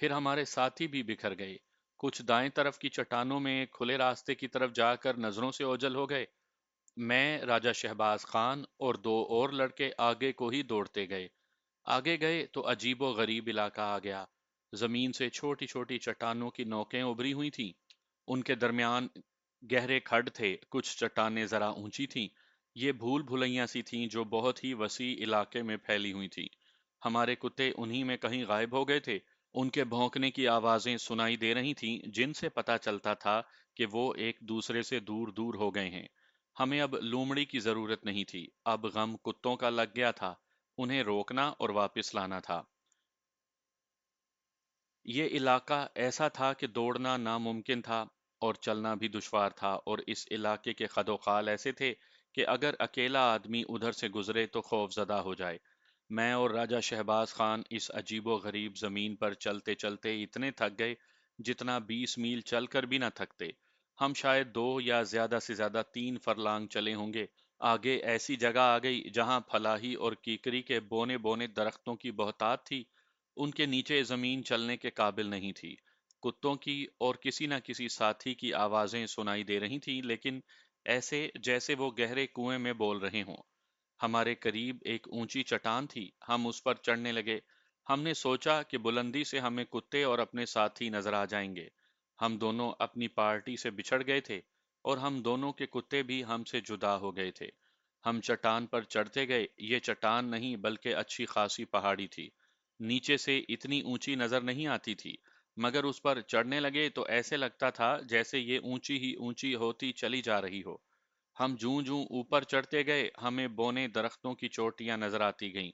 پھر ہمارے ساتھی بھی بکھر گئے، کچھ دائیں طرف کی چٹانوں میں کھلے راستے کی طرف جا کر نظروں سے اوجھل ہو گئے۔ میں، راجہ شہباز خان اور دو اور لڑکے آگے کو ہی دوڑتے گئے۔ آگے گئے تو عجیب و غریب علاقہ آ گیا۔ زمین سے چھوٹی چھوٹی چٹانوں کی نوکیں ابھری ہوئی تھیں، ان کے درمیان گہرے کھڈ تھے، کچھ چٹانیں ذرا اونچی تھیں، یہ بھول بھلیاں سی تھیں جو بہت ہی وسیع علاقے میں پھیلی ہوئی تھیں۔ ہمارے کتے انہی میں کہیں غائب ہو گئے تھے، ان کے بھونکنے کی آوازیں سنائی دے رہی تھیں جن سے پتا چلتا تھا کہ وہ ایک دوسرے سے دور دور ہو گئے ہیں۔ ہمیں اب لومڑی کی ضرورت نہیں تھی، اب غم کتوں کا لگ گیا تھا، انہیں روکنا اور واپس لانا تھا۔ یہ علاقہ ایسا تھا کہ دوڑنا ناممکن تھا اور چلنا بھی دشوار تھا، اور اس علاقے کے خد و خال ایسے تھے کہ اگر اکیلا آدمی ادھر سے گزرے تو خوف زدہ ہو جائے۔ میں اور راجہ شہباز خان اس عجیب و غریب زمین پر چلتے چلتے اتنے تھک گئے جتنا 20 میل چل کر بھی نہ تھکتے۔ ہم شاید 2 یا زیادہ سے زیادہ 3 فرلانگ چلے ہوں گے۔ آگے ایسی جگہ آ گئی جہاں پھلاہی اور کیکری کے بونے بونے درختوں کی بہتات تھی، ان کے نیچے زمین چلنے کے قابل نہیں تھی۔ کتوں کی اور کسی نہ کسی ساتھی کی آوازیں سنائی دے رہی تھیں، لیکن ایسے جیسے وہ گہرے کنویں میں بول رہے ہوں۔ ہمارے قریب ایک اونچی چٹان تھی، ہم اس پر چڑھنے لگے۔ ہم نے سوچا کہ بلندی سے ہمیں کتے اور اپنے ساتھی نظر آ جائیں گے۔ ہم دونوں اپنی پارٹی سے بچھڑ گئے تھے اور ہم دونوں کے کتے بھی ہم سے جدا ہو گئے تھے۔ ہم چٹان پر چڑھتے گئے، یہ چٹان نہیں بلکہ اچھی خاصی پہاڑی تھی، نیچے سے اتنی اونچی نظر نہیں آتی تھی، مگر اس پر چڑھنے لگے تو ایسے لگتا تھا جیسے یہ اونچی ہی اونچی ہوتی چلی جا رہی ہو۔ ہم جوں جوں اوپر چڑھتے گئے ہمیں بونے درختوں کی چوٹیاں نظر آتی گئیں۔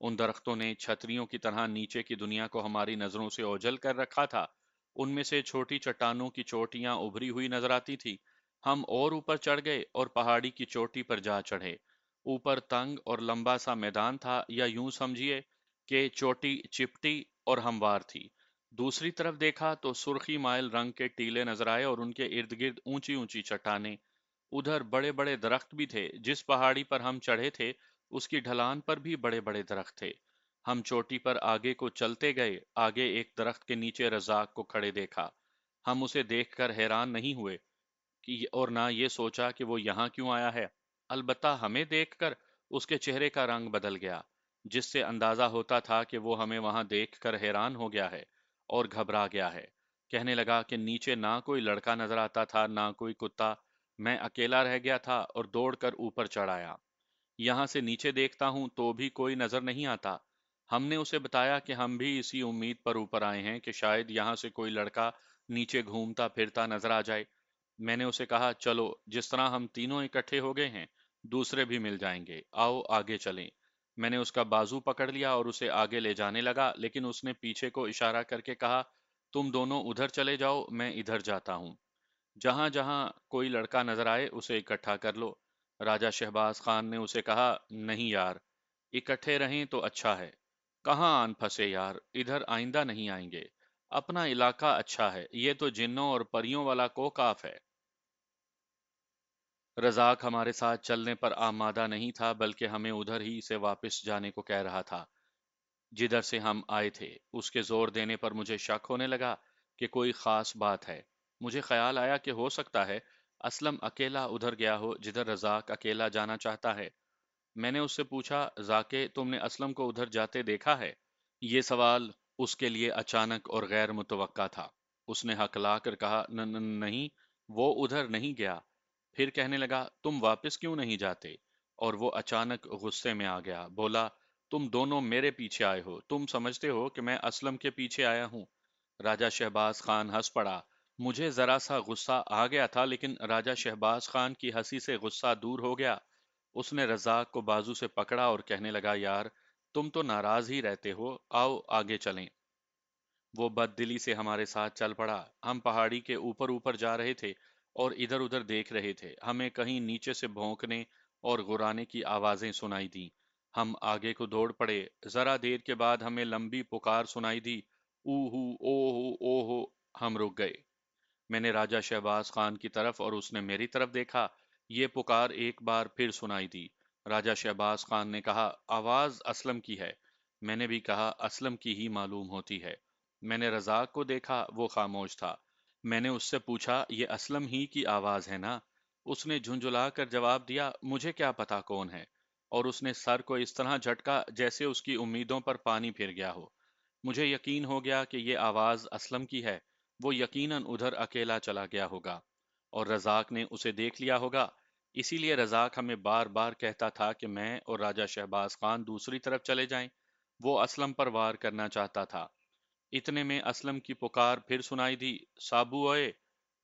ان درختوں نے چھتریوں کی طرح نیچے کی دنیا کو ہماری نظروں سے اوجھل کر رکھا تھا۔ ان میں سے چھوٹی چٹانوں کی چوٹیاں ابھری ہوئی نظر آتی تھی۔ ہم اور اوپر چڑھ گئے اور پہاڑی کی چوٹی پر جا چڑھے۔ اوپر تنگ اور لمبا سا میدان تھا، یا یوں سمجھیے کہ چوٹی چپٹی اور ہموار تھی۔ دوسری طرف دیکھا تو سرخی مائل رنگ کے ٹیلے نظر آئے اور ان کے ارد گرد اونچی اونچی چٹانیں۔ ادھر بڑے بڑے درخت بھی تھے، جس پہاڑی پر ہم چڑھے تھے اس کی ڈھلان پر بھی بڑے بڑے درخت تھے۔ ہم چوٹی پر آگے کو چلتے گئے، آگے ایک درخت کے نیچے رزاق کو کھڑے دیکھا۔ ہم اسے دیکھ کر حیران نہیں ہوئے اور نہ یہ سوچا کہ وہ یہاں کیوں آیا ہے، البتہ ہمیں دیکھ کر اس کے چہرے کا رنگ بدل گیا، جس سے اندازہ ہوتا تھا کہ وہ ہمیں وہاں دیکھ کر حیران ہو گیا ہے اور گھبرا گیا ہے۔ کہنے لگا کہ نیچے نہ کوئی لڑکا نظر آتا تھا نہ کوئی کتا، میں اکیلا رہ گیا تھا اور دوڑ کر اوپر چڑھ آیا۔ یہاں سے نیچے دیکھتا ہوں تو بھی کوئی نظر نہیں آتا۔ ہم نے اسے بتایا کہ ہم بھی اسی امید پر اوپر آئے ہیں کہ شاید یہاں سے کوئی لڑکا نیچے گھومتا پھرتا نظر آ جائے۔ میں نے اسے کہا، چلو جس طرح ہم تینوں اکٹھے ہو گئے ہیں دوسرے بھی مل جائیں گے، آؤ آگے چلیں۔ میں نے اس کا بازو پکڑ لیا اور اسے آگے لے جانے لگا، لیکن اس نے پیچھے کو اشارہ کر کے کہا، تم دونوں ادھر چلے جاؤ، میں ادھر جاتا ہوں۔ جہاں جہاں کوئی لڑکا نظر آئے اسے اکٹھا کر لو۔ راجہ شہباز خان نے اسے کہا، نہیں یار، اکٹھے رہیں تو اچھا ہے۔ کہاں آن پھنسے یار، ادھر آئندہ نہیں آئیں گے، اپنا علاقہ اچھا ہے، یہ تو جنوں اور پریوں والا کوکاف ہے۔ رزاق ہمارے ساتھ چلنے پر آمادہ نہیں تھا، بلکہ ہمیں ادھر ہی سے واپس جانے کو کہہ رہا تھا جدھر سے ہم آئے تھے۔ اس کے زور دینے پر مجھے شک ہونے لگا کہ کوئی خاص بات ہے۔ مجھے خیال آیا کہ ہو سکتا ہے اسلم اکیلا ادھر گیا ہو جدھر رزاق اکیلا جانا چاہتا ہے۔ میں نے اس سے پوچھا، ذاکے تم نے اسلم کو ادھر جاتے دیکھا ہے؟ یہ سوال اس کے لیے اچانک اور غیر متوقع تھا۔ اس نے ہکلا کر کہا، نہیں، وہ ادھر نہیں گیا۔ پھر کہنے لگا، تم واپس کیوں نہیں جاتے؟ اور وہ اچانک غصے میں آ گیا، بولا، تم دونوں میرے پیچھے آئے ہو، تم سمجھتے ہو کہ میں اسلم کے پیچھے آیا ہوں؟ راجہ شہباز خان ہنس پڑا۔ مجھے ذرا سا غصہ آ گیا تھا، لیکن راجہ شہباز خان کی ہنسی سے غصہ دور ہو گیا۔ اس نے رزاق کو بازو سے پکڑا اور کہنے لگا، یار تم تو ناراض ہی رہتے ہو، آؤ آگے چلیں۔ وہ بد دلی سے ہمارے ساتھ چل پڑا۔ ہم پہاڑی کے اوپر اوپر جا رہے تھے اور ادھر ادھر دیکھ رہے تھے۔ ہمیں کہیں نیچے سے بھونکنے اور غرانے کی آوازیں سنائی دیں۔ ہم آگے کو دوڑ پڑے۔ ذرا دیر کے بعد ہمیں لمبی پکار سنائی دی، او ہو او ہو او ہو۔ ہم رک گئے۔ میں نے راجہ شہباز خان کی طرف اور اس نے میری طرف دیکھا۔ یہ پکار ایک بار پھر سنائی دی۔ راجہ شہباز خان نے کہا، آواز اسلم کی ہے۔ میں نے بھی کہا، اسلم کی ہی معلوم ہوتی ہے۔ میں نے رزاق کو دیکھا، وہ خاموش تھا۔ میں نے اس سے پوچھا، یہ اسلم ہی کی آواز ہے نا؟ اس نے جھنجھلا کر جواب دیا، مجھے کیا پتا کون ہے؟ اور اس نے سر کو اس طرح جھٹکا جیسے اس کی امیدوں پر پانی پھر گیا ہو۔ مجھے یقین ہو گیا کہ یہ آواز اسلم کی ہے۔ وہ یقیناً ادھر اکیلا چلا گیا ہوگا اور رزاق نے اسے دیکھ لیا ہوگا۔ اسی لیے رزاق ہمیں بار بار کہتا تھا کہ میں اور راجہ شہباز خان دوسری طرف چلے جائیں۔ وہ اسلم پر وار کرنا چاہتا تھا۔ اتنے میں اسلم کی پکار پھر سنائی دی، سابو اوئے!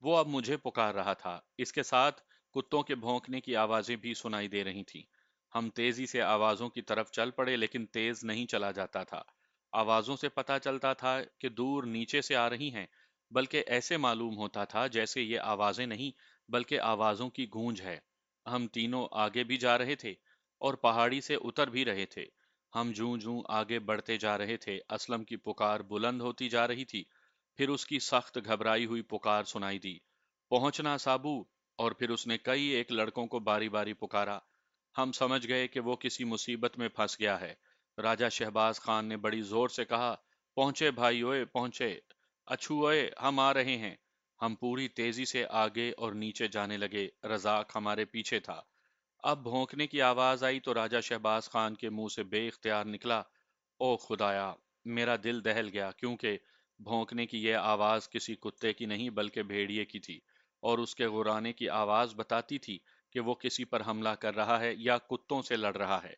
وہ اب مجھے پکار رہا تھا۔ اس کے ساتھ کتوں کے بھونکنے کی آوازیں بھی سنائی دے رہی تھیں۔ ہم تیزی سے آوازوں کی طرف چل پڑے لیکن تیز نہیں چلا جاتا تھا۔ آوازوں سے پتہ چلتا تھا کہ دور نیچے سے آ رہی ہیں، بلکہ ایسے معلوم ہوتا تھا جیسے یہ آوازیں نہیں بلکہ آوازوں کی گونج ہے۔ ہم تینوں آگے بھی جا رہے تھے اور پہاڑی سے اتر بھی رہے تھے۔ ہم جوں جوں آگے بڑھتے جا رہے تھے، اسلم کی پکار بلند ہوتی جا رہی تھی۔ پھر اس کی سخت گھبرائی ہوئی پکار سنائی دی، پہنچنا سابو! اور پھر اس نے کئی ایک لڑکوں کو باری باری پکارا۔ ہم سمجھ گئے کہ وہ کسی مصیبت میں پھنس گیا ہے۔ راجہ شہباز خان نے بڑی زور سے کہا، پہنچے بھائی اوئے، پہنچے! اچھو اوئے، ہم آ رہے ہیں! ہم پوری تیزی سے آگے اور نیچے جانے لگے۔ رزاق ہمارے پیچھے تھا۔ اب بھونکنے کی آواز آئی تو راجہ شہباز خان کے منہ سے بے اختیار نکلا، او خدایا! میرا دل دہل گیا، کیونکہ بھونکنے کی یہ آواز کسی کتے کی نہیں بلکہ بھیڑیے کی تھی، اور اس کے غرانے کی آواز بتاتی تھی کہ وہ کسی پر حملہ کر رہا ہے یا کتوں سے لڑ رہا ہے۔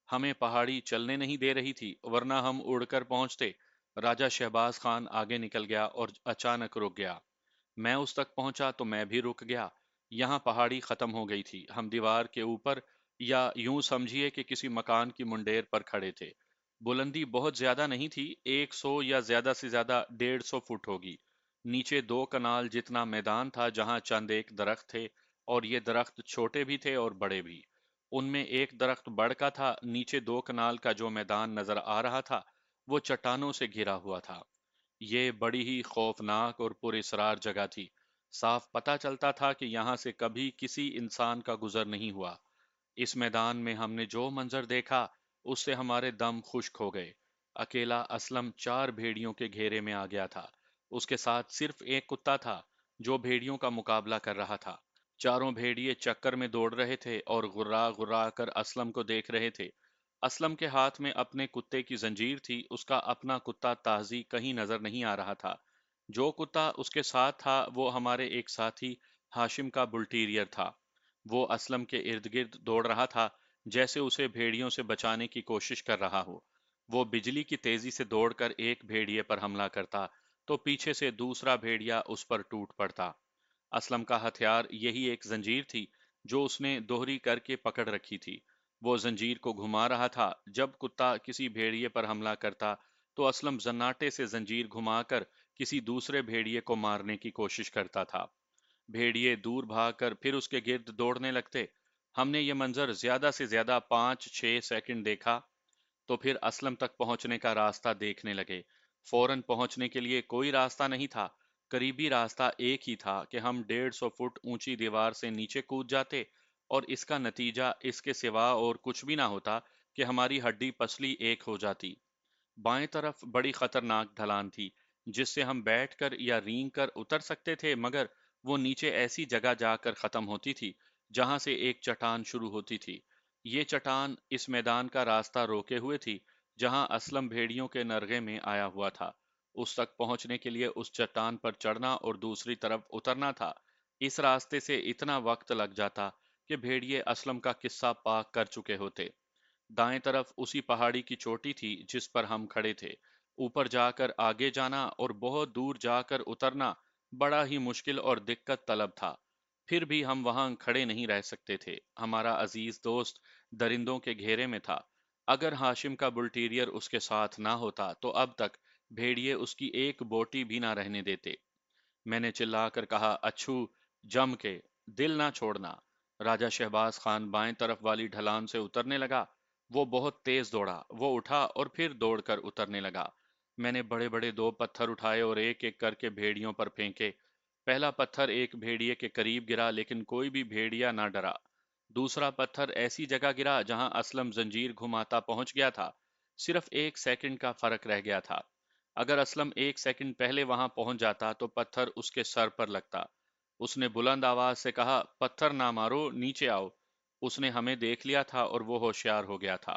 ہمیں پہاڑی چلنے نہیں دے رہی تھی، ورنہ ہم اڑ کر پہنچتے۔ راجہ شہباز خان آگے نکل گیا اور اچانک رک گیا۔ میں اس تک پہنچا تو میں بھی رک گیا۔ یہاں پہاڑی ختم ہو گئی تھی۔ ہم دیوار کے اوپر، یا یوں سمجھیے کہ کسی مکان کی منڈیر پر کھڑے تھے۔ بلندی بہت زیادہ نہیں تھی، 100 یا زیادہ سے زیادہ 150 فٹ ہوگی۔ نیچے 2 کنال جتنا میدان تھا جہاں چند ایک درخت تھے، اور یہ درخت چھوٹے بھی تھے اور بڑے بھی۔ ان میں ایک درخت بڑ کا تھا۔ نیچے 2 کنال کا جو میدان نظر آ رہا تھا وہ چٹانوں سے گھرا ہوا تھا۔ یہ بڑی ہی خوفناک اور پر اسرار جگہ تھی۔ صاف پتہ چلتا تھا کہ یہاں سے کبھی کسی انسان کا گزر نہیں ہوا۔ اس میدان میں ہم نے جو منظر دیکھا اس سے ہمارے دم خشک ہو گئے۔ اکیلا اسلم 4 بھیڑیوں کے گھیرے میں آ گیا تھا۔ اس کے ساتھ صرف ایک کتا تھا جو بھیڑیوں کا مقابلہ کر رہا تھا۔ چاروں بھیڑیے چکر میں دوڑ رہے تھے اور غرا غرا کر اسلم کو دیکھ رہے تھے۔ اسلم کے ہاتھ میں اپنے کتے کی زنجیر تھی، اس کا اپنا کتا تازی کہیں نظر نہیں آ رہا تھا۔ جو کتا اس کے ساتھ تھا وہ ہمارے ایک ساتھی ہاشم کا بلٹیریئر تھا۔ وہ اسلم کے ارد گرد دوڑ رہا تھا جیسے اسے بھیڑیوں سے بچانے کی کوشش کر رہا ہو۔ وہ بجلی کی تیزی سے دوڑ کر ایک بھیڑیے پر حملہ کرتا تو پیچھے سے دوسرا بھیڑیا اس پر ٹوٹ پڑتا۔ اسلم کا ہتھیار یہی ایک زنجیر تھی جو اس نے دوہری کر کے پکڑ رکھی تھی۔ وہ زنجیر کو گھما رہا تھا۔ جب کتا کسی بھیڑیے پر حملہ کرتا تو اسلم زناٹے سے زنجیر گھما کر کسی دوسرے بھیڑیے کو مارنے کی کوشش کرتا تھا۔ بھیڑیے دور بھاگ کر پھر اس کے گرد دوڑنے لگتے۔ ہم نے یہ منظر زیادہ سے زیادہ 5-6 سیکنڈ دیکھا تو پھر اسلم تک پہنچنے کا راستہ دیکھنے لگے۔ فوراً پہنچنے کے لیے کوئی راستہ نہیں تھا۔ قریبی راستہ ایک ہی تھا کہ ہم 150 فٹ اونچی دیوار سے نیچے کود جاتے، اور اس کا نتیجہ اس کے سوا اور کچھ بھی نہ ہوتا کہ ہماری ہڈی پسلی ایک ہو جاتی۔ بائیں طرف بڑی خطرناک ڈھلان تھی جس سے ہم بیٹھ کر یا رینگ کر اتر سکتے تھے، مگر وہ نیچے ایسی جگہ جا کر ختم ہوتی تھی جہاں سے ایک چٹان شروع ہوتی تھی۔ یہ چٹان اس میدان کا راستہ روکے ہوئے تھی جہاں اسلم بھیڑیوں کے نرغے میں آیا ہوا تھا۔ اس تک پہنچنے کے لیے اس چٹان پر چڑھنا اور دوسری طرف اترنا تھا۔ اس راستے سے اتنا وقت لگ جاتا کہ بھیڑیے اسلم کا قصہ پاک کر چکے ہوتے۔ دائیں طرف اسی پہاڑی کی چوٹی تھی جس پر ہم کھڑے تھے۔ اوپر جا کر آگے جانا اور بہت دور جا کر اترنا بڑا ہی مشکل اور دقت طلب تھا۔ پھر بھی ہم وہاں کھڑے نہیں رہ سکتے تھے۔ ہمارا عزیز دوست درندوں کے گھیرے میں تھا۔ اگر ہاشم کا بلٹیریئر اس کے ساتھ نہ ہوتا تو اب تک بھیڑیے اس کی ایک بوٹی بھی نہ رہنے دیتے۔ میں نے چلا کر کہا، اچھو! جم کے! دل نہ چھوڑنا! راجہ شہباز خان بائیں طرف والی ڈھلان سے اترنے لگا۔ وہ بہت تیز دوڑا۔ وہ اٹھا اور پھر دوڑ کر اترنے لگا۔ میں نے بڑے بڑے 2 پتھر اٹھائے اور ایک ایک کر کے بھیڑیوں پر پھینکے۔ پہلا پتھر ایک بھیڑیے کے قریب گرا لیکن کوئی بھی بھیڑیا نہ ڈرا۔ دوسرا پتھر ایسی جگہ گرا جہاں اسلم زنجیر گھماتا پہنچ گیا تھا۔ صرف 1 سیکنڈ کا فرق رہ گیا تھا۔ اگر اسلم 1 سیکنڈ پہلے وہاں پہنچ جاتا تو پتھر اس کے سر پر لگتا۔ اس نے بلند آواز سے کہا، پتھر نہ مارو، نیچے آؤ۔ اس نے ہمیں دیکھ لیا تھا اور وہ ہوشیار ہو گیا تھا۔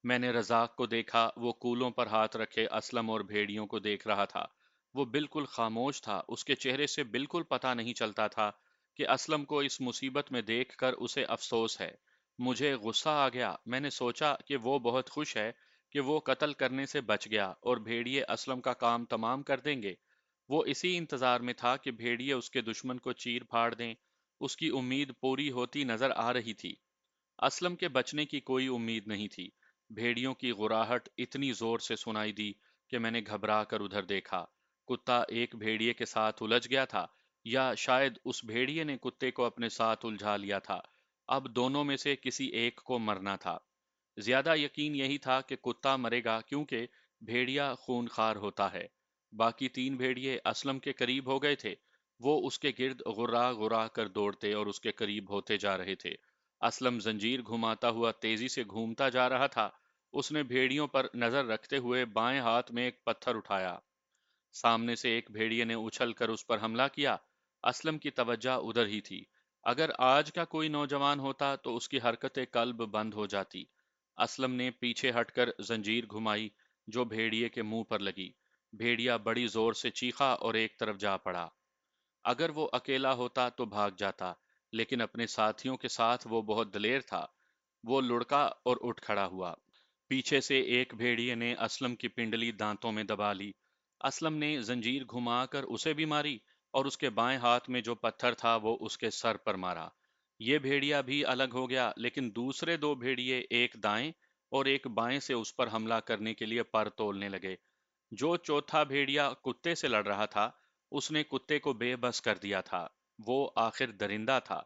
میں نے رزاق کو دیکھا، وہ کولوں پر ہاتھ رکھے اسلم اور بھیڑیوں کو دیکھ رہا تھا۔ وہ بالکل خاموش تھا، اس کے چہرے سے بالکل پتہ نہیں چلتا تھا کہ اسلم کو اس مصیبت میں دیکھ کر اسے افسوس ہے۔ مجھے غصہ آ گیا، میں نے سوچا کہ وہ بہت خوش ہے کہ وہ قتل کرنے سے بچ گیا اور بھیڑیے اسلم کا کام تمام کر دیں گے۔ وہ اسی انتظار میں تھا کہ بھیڑیے اس کے دشمن کو چیر پھاڑ دیں۔ اس کی امید پوری ہوتی نظر آ رہی تھی۔ اسلم کے بچنے کی کوئی امید نہیں تھی۔ بھیڑیوں کی غراہٹ اتنی زور سے سنائی دی کہ میں نے گھبرا کر ادھر دیکھا۔ کتا ایک بھیڑیے کے ساتھ الجھ گیا تھا، یا شاید اس بھیڑیے نے کتے کو اپنے ساتھ الجھا لیا تھا۔ اب دونوں میں سے کسی ایک کو مرنا تھا۔ زیادہ یقین یہی تھا کہ کتا مرے گا، کیونکہ بھیڑیا خون خوار ہوتا ہے۔ باقی 3 بھیڑیے اسلم کے قریب ہو گئے تھے۔ وہ اس کے گرد غرا غرا کر دوڑتے اور اس کے قریب ہوتے جا رہے تھے۔ اسلم زنجیر گھماتا ہوا تیزی سے گھومتا جا رہا تھا۔ اس نے بھیڑیوں پر نظر رکھتے ہوئے بائیں ہاتھ میں ایک پتھر اٹھایا۔ سامنے سے ایک بھیڑیے نے اچھل کر اس پر حملہ کیا۔ اسلم کی توجہ ادھر ہی تھی۔ اگر آج کا کوئی نوجوان ہوتا تو اس کی حرکت قلب بند ہو جاتی۔ اسلم نے پیچھے ہٹ کر زنجیر گھمائی جو بھیڑیے کے منہ پر لگی۔ بھیڑیا بڑی زور سے چیخا اور ایک طرف جا پڑا۔ اگر وہ اکیلا ہوتا تو بھاگ جاتا، لیکن اپنے ساتھیوں کے ساتھ وہ بہت دلیر تھا۔ وہ لڑکا اور اٹھ کھڑا ہوا۔ پیچھے سے ایک بھیڑیے نے اسلم کی پنڈلی دانتوں میں دبا لی۔ اسلم نے زنجیر گھما کر اسے بھی ماری اور اس کے بائیں ہاتھ میں جو پتھر تھا وہ اس کے سر پر مارا۔ یہ بھیڑیا بھی الگ ہو گیا، لیکن دوسرے 2 بھیڑیے ایک دائیں اور ایک بائیں سے اس پر حملہ کرنے کے لیے پر تولنے لگے۔ جو چوتھا بھیڑیا کتے سے لڑ رہا تھا، اس نے کتے کو بے بس کر دیا تھا۔ وہ آخر درندہ تھا۔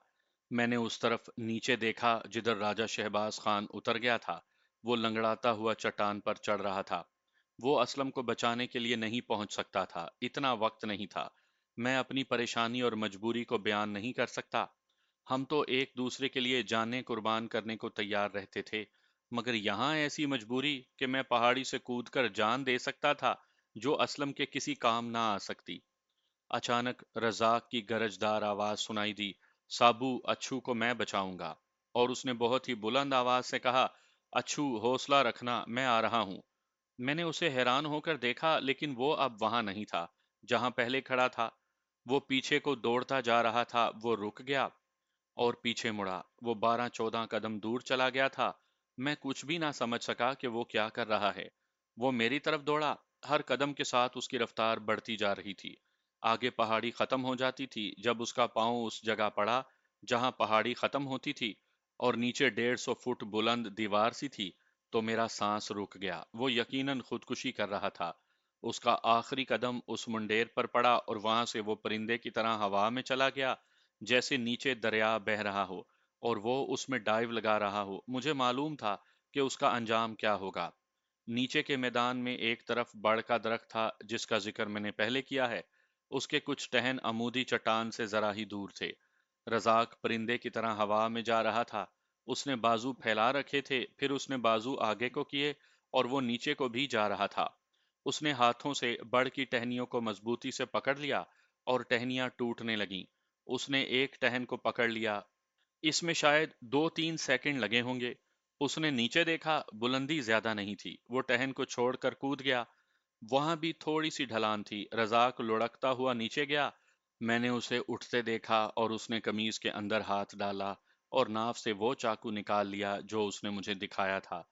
میں نے اس طرف نیچے دیکھا جدھر راجہ شہباز خان اتر گیا تھا۔ وہ لنگڑاتا ہوا چٹان پر چڑھ رہا تھا۔ وہ اسلم کو بچانے کے لیے نہیں پہنچ سکتا تھا، اتنا وقت نہیں تھا۔ میں اپنی پریشانی اور مجبوری کو بیان نہیں کر سکتا۔ ہم تو ایک دوسرے کے لیے جانیں قربان کرنے کو تیار رہتے تھے، مگر یہاں ایسی مجبوری کہ میں پہاڑی سے کود کر جان دے سکتا تھا جو اسلم کے کسی کام نہ آ سکتی۔ اچانک رزاق کی گرجدار آواز سنائی دی، سابو، اچھو کو میں بچاؤں گا۔ اور اس نے بہت ہی بلند آواز سے کہا، اچھو حوصلہ رکھنا، میں آ رہا ہوں۔ میں نے اسے حیران ہو کر دیکھا، لیکن وہ اب وہاں نہیں تھا جہاں پہلے کھڑا تھا۔ وہ پیچھے کو دوڑتا جا رہا تھا۔ وہ رک گیا اور پیچھے مڑا۔ وہ 12-14 قدم دور چلا گیا تھا۔ میں کچھ بھی نہ سمجھ سکا کہ وہ کیا کر رہا ہے۔ وہ میری طرف دوڑا۔ ہر قدم کے ساتھ اس کی رفتار بڑھتی جا رہی تھی۔ آگے پہاڑی ختم ہو جاتی تھی۔ جب اس کا پاؤں اس جگہ پڑا جہاں پہاڑی ختم ہوتی تھی اور نیچے 150 فٹ بلند دیوار سی تھی، تو میرا سانس رک گیا۔ وہ یقیناً خودکشی کر رہا تھا۔ اس کا آخری قدم اس منڈیر پر پڑا اور وہاں سے وہ پرندے کی طرح ہوا میں چلا گیا، جیسے نیچے دریا بہہ رہا ہو اور وہ اس میں ڈائیو لگا رہا ہو۔ مجھے معلوم تھا کہ اس کا انجام کیا ہوگا۔ نیچے کے میدان میں ایک طرف بڑ کا درخت تھا جس کا ذکر میں نے پہلے کیا ہے۔ اس کے کچھ ٹہن عمودی چٹان سے ذرا ہی دور تھے۔ رزاق پرندے کی طرح ہوا میں جا رہا تھا۔ اس نے بازو پھیلا رکھے تھے، پھر اس نے بازو آگے کو کیے اور وہ نیچے کو بھی جا رہا تھا۔ اس نے ہاتھوں سے بڑ کی ٹہنیوں کو مضبوطی سے پکڑ لیا اور ٹہنیاں ٹوٹنے لگیں۔ اس نے ایک ٹہن کو پکڑ لیا۔ اس میں شاید 2-3 سیکنڈ لگے ہوں گے۔ اس نے نیچے دیکھا، بلندی زیادہ نہیں تھی۔ وہ ٹہن کو چھوڑ کر کود گیا۔ وہاں بھی تھوڑی سی ڈھلان تھی۔ رزاق لڑکتا ہوا نیچے گیا۔ میں نے اسے اٹھتے دیکھا اور اس نے قمیض کے اندر ہاتھ ڈالا اور ناف سے وہ چاقو نکال لیا جو اس نے مجھے دکھایا تھا۔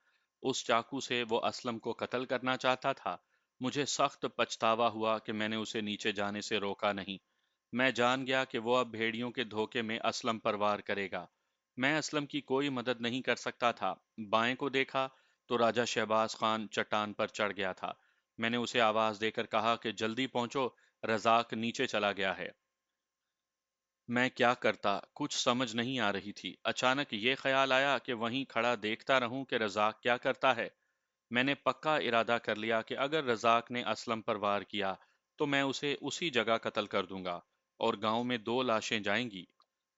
اس چاقو سے وہ اسلم کو قتل کرنا چاہتا تھا۔ مجھے سخت پچھتاوا ہوا کہ میں نے اسے نیچے جانے سے روکا نہیں۔ میں جان گیا کہ وہ اب بھیڑیوں کے دھوکے میں اسلم پر وار کرے گا۔ میں اسلم کی کوئی مدد نہیں کر سکتا تھا۔ بائیں کو دیکھا تو راجہ شہباز خان چٹان پر چڑھ گیا تھا۔ میں نے اسے آواز دے کر کہا کہ جلدی پہنچو، رزاق نیچے چلا گیا ہے۔ میں کیا کرتا، کچھ سمجھ نہیں آ رہی تھی۔ اچانک یہ خیال آیا کہ وہیں کھڑا دیکھتا رہوں کہ رزاق کیا کرتا ہے۔ میں نے پکا ارادہ کر لیا کہ اگر رزاق نے اسلم پر وار کیا تو میں اسے اسی جگہ قتل کر دوں گا اور گاؤں میں 2 لاشیں جائیں گی۔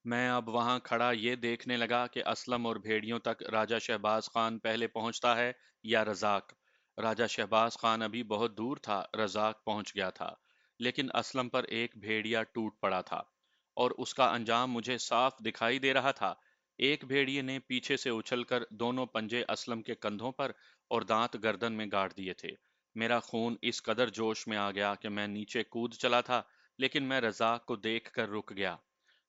میں اب وہاں کھڑا یہ دیکھنے لگا کہ اسلم اور بھیڑیوں تک راجہ شہباز خان پہلے پہنچتا ہے یا رزاق۔ راجہ شہباز خان ابھی بہت دور تھا، رزاق پہنچ گیا تھا، لیکن اسلم پر ایک بھیڑیا ٹوٹ پڑا تھا اور اس کا انجام مجھے صاف دکھائی دے رہا تھا۔ ایک بھیڑیے نے پیچھے سے اچھل کر دونوں پنجے اسلم کے کندھوں پر اور دانت گردن میں گاڑ دیے تھے۔ میرا خون اس قدر جوش میں آ گیا کہ میں نیچے کود چلا تھا، لیکن میں رزاق کو دیکھ کر رک گیا۔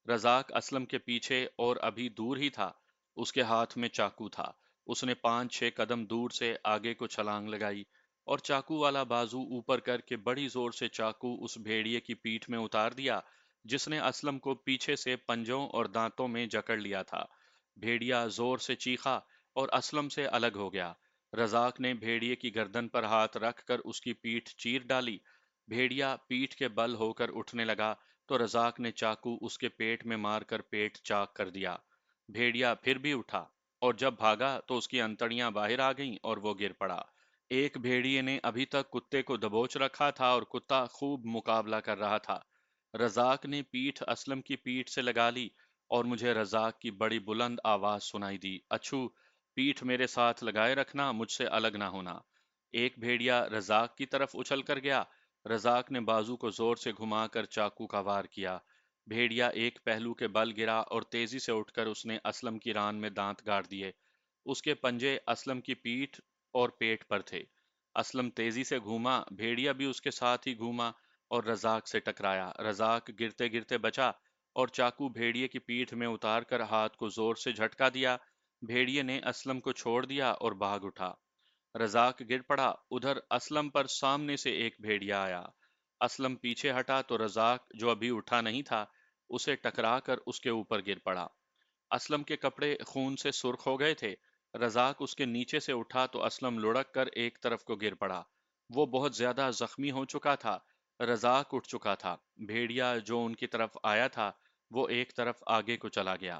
رزاق اسلم کے پیچھے اور ابھی دور ہی تھا، اس کے ہاتھ میں چاقو تھا۔ اس نے 5-6 قدم دور سے آگے کو چھلانگ لگائی اور چاقو والا بازو اوپر کر کے بڑی زور سے چاقو اس بھیڑیے کی پیٹھ میں اتار دیا جس نے اسلم کو پیچھے سے پنجوں اور دانتوں میں جکڑ لیا تھا۔ بھیڑیا زور سے چیخا اور اسلم سے الگ ہو گیا۔ رزاق نے بھیڑیے کی گردن پر ہاتھ رکھ کر اس کی پیٹھ چیر ڈالی۔ بھیڑیا پیٹھ کے بل ہو کر اٹھنے لگا تو رزاق نے چاقو اس کے پیٹ میں مار کر پیٹ چاک کر دیا۔ بھیڑیا پھر بھی اٹھا اور جب بھاگا تو اس کی انتڑیاں باہر آ گئیں اور وہ گر پڑا۔ ایک بھیڑیے نے ابھی تک کتے کو دبوچ رکھا تھا اور کتا خوب مقابلہ کر رہا تھا۔ رزاق نے پیٹھ اسلم کی پیٹھ سے لگا لی اور مجھے رزاق کی بڑی بلند آواز سنائی دی، اچھو، پیٹھ میرے ساتھ لگائے رکھنا، مجھ سے الگ نہ ہونا۔ ایک بھیڑیا رزاق کی طرف اچھل کر گیا۔ رزاق نے بازو کو زور سے گھما کر چاقو کا وار کیا۔ بھیڑیا ایک پہلو کے بل گرا اور تیزی سے اٹھ کر اس نے اسلم کی ران میں دانت گاڑ دیے۔ اس کے پنجے اسلم کی پیٹھ اور پیٹ پر تھے۔ اسلم تیزی سے گھوما، بھیڑیا بھی اس کے ساتھ ہی گھوما اور رزاق سے ٹکرایا۔ رزاق گرتے گرتے بچا اور چاقو بھیڑیے کی پیٹھ میں اتار کر ہاتھ کو زور سے جھٹکا دیا۔ بھیڑیے نے اسلم کو چھوڑ دیا اور بھاگ اٹھا۔ رزاق گر پڑا، ادھر اسلم پر سامنے سے ایک بھیڑیا آیا۔ اسلم پیچھے ہٹا تو رزاق جو ابھی اٹھا نہیں تھا اسے ٹکرا کر اس کے اوپر گر پڑا۔ اسلم کے کپڑے خون سے سرخ ہو گئے تھے۔ رزاق اس کے نیچے سے اٹھا تو اسلم لڑک کر ایک طرف کو گر پڑا۔ وہ بہت زیادہ زخمی ہو چکا تھا۔ رزاق اٹھ چکا تھا۔ بھیڑیا جو ان کی طرف آیا تھا وہ ایک طرف آگے کو چلا گیا۔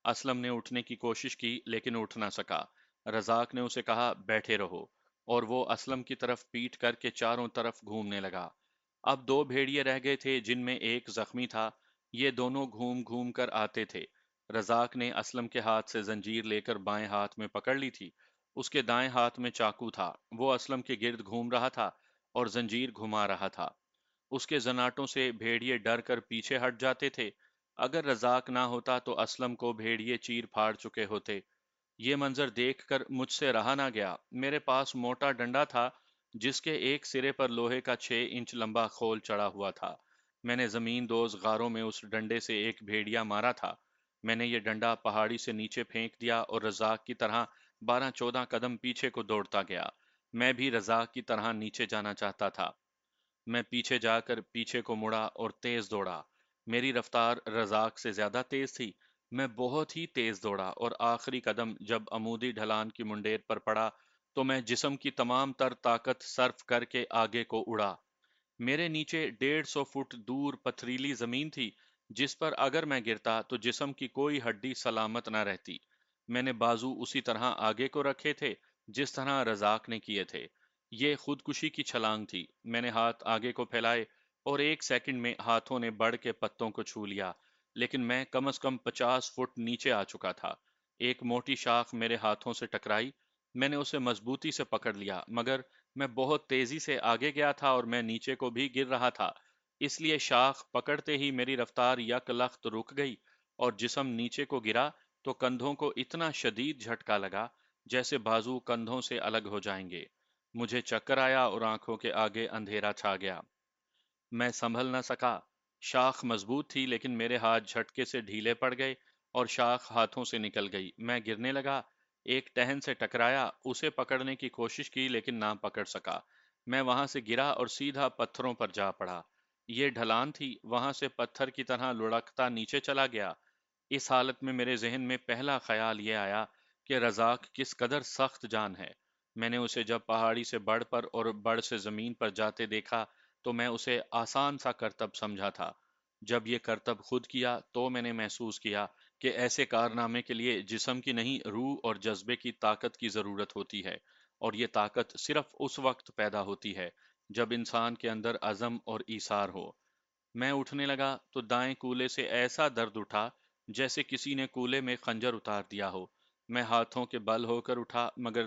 اسلم نے اٹھنے کی کوشش کی لیکن اٹھ نہ سکا۔ رزاق نے اسے کہا بیٹھے رہو اور وہ اسلم کی طرف پیٹ کر کے چاروں طرف گھومنے لگا۔ اب 2 بھیڑیے رہ گئے تھے جن میں ایک زخمی تھا۔ یہ دونوں گھوم گھوم کر آتے تھے۔ رزاق نے اسلم کے ہاتھ سے زنجیر لے کر بائیں ہاتھ میں پکڑ لی تھی۔ اس کے دائیں ہاتھ میں چاقو تھا۔ وہ اسلم کے گرد گھوم رہا تھا اور زنجیر گھما رہا تھا۔ اس کے زناٹوں سے بھیڑیے ڈر کر پیچھے ہٹ جاتے تھے۔ اگر رزاق نہ ہوتا تو اسلم کو بھیڑیے چیر پھاڑ چکے ہوتے۔ یہ منظر دیکھ کر مجھ سے رہا نہ گیا۔ میرے پاس موٹا ڈنڈا تھا جس کے ایک سرے پر لوہے کا 6 انچ لمبا خول چڑھا ہوا تھا۔ میں نے زمین دوز غاروں میں اس ڈنڈے سے ایک بھیڑیا مارا تھا۔ میں نے یہ ڈنڈا پہاڑی سے نیچے پھینک دیا اور رزاق کی طرح 12-14 قدم پیچھے کو دوڑتا گیا۔ میں بھی رزاق کی طرح نیچے جانا چاہتا تھا۔ میں پیچھے جا کر پیچھے کو مڑا اور تیز دوڑا۔ میری رفتار رزاق سے زیادہ تیز تھی۔ میں بہت ہی تیز دوڑا اور آخری قدم جب عمودی ڈھلان کی منڈیر پر پڑا تو میں جسم کی تمام تر طاقت صرف کر کے آگے کو اڑا۔ میرے نیچے 150 فٹ دور پتھریلی زمین تھی جس پر اگر میں گرتا تو جسم کی کوئی ہڈی سلامت نہ رہتی۔ میں نے بازو اسی طرح آگے کو رکھے تھے جس طرح رزاق نے کیے تھے۔ یہ خودکشی کی چھلانگ تھی۔ میں نے ہاتھ آگے کو پھیلائے اور 1 سیکنڈ میں ہاتھوں نے بڑھ کے پتوں کو چھو لیا، لیکن میں کم از کم 50 فٹ نیچے آ چکا تھا۔ ایک موٹی شاخ میرے ہاتھوں سے ٹکرائی۔ میں نے اسے مضبوطی سے پکڑ لیا، مگر میں بہت تیزی سے آگے گیا تھا اور میں نیچے کو بھی گر رہا تھا، اس لیے شاخ پکڑتے ہی میری رفتار یک لخت رک گئی اور جسم نیچے کو گرا تو کندھوں کو اتنا شدید جھٹکا لگا جیسے بازو کندھوں سے الگ ہو جائیں گے۔ مجھے چکر آیا اور آنکھوں کے آگے اندھیرا چھا گیا۔ میں سنبھل نہ سکا۔ شاخ مضبوط تھی لیکن میرے ہاتھ جھٹکے سے ڈھیلے پڑ گئے اور شاخ ہاتھوں سے نکل گئی۔ میں گرنے لگا۔ ایک ٹہن سے ٹکرایا، اسے پکڑنے کی کوشش کی لیکن نہ پکڑ سکا۔ میں وہاں سے گرا اور سیدھا پتھروں پر جا پڑا۔ یہ ڈھلان تھی، وہاں سے پتھر کی طرح لڑکتا نیچے چلا گیا۔ اس حالت میں میرے ذہن میں پہلا خیال یہ آیا کہ رزاق کس قدر سخت جان ہے۔ میں نے اسے جب پہاڑی سے بڑھ پر اور بڑھ سے زمین پر جاتے دیکھا تو میں اسے آسان سا کرتب سمجھا تھا۔ جب یہ کرتب خود کیا تو میں نے محسوس کیا کہ ایسے کارنامے کے لیے جسم کی نہیں، روح اور جذبے کی طاقت کی ضرورت ہوتی ہے، اور یہ طاقت صرف اس وقت پیدا ہوتی ہے جب انسان کے اندر عزم اور ایثار ہو۔ میں اٹھنے لگا تو دائیں کولے سے ایسا درد اٹھا جیسے کسی نے کولے میں خنجر اتار دیا ہو۔ میں ہاتھوں کے بل ہو کر اٹھا مگر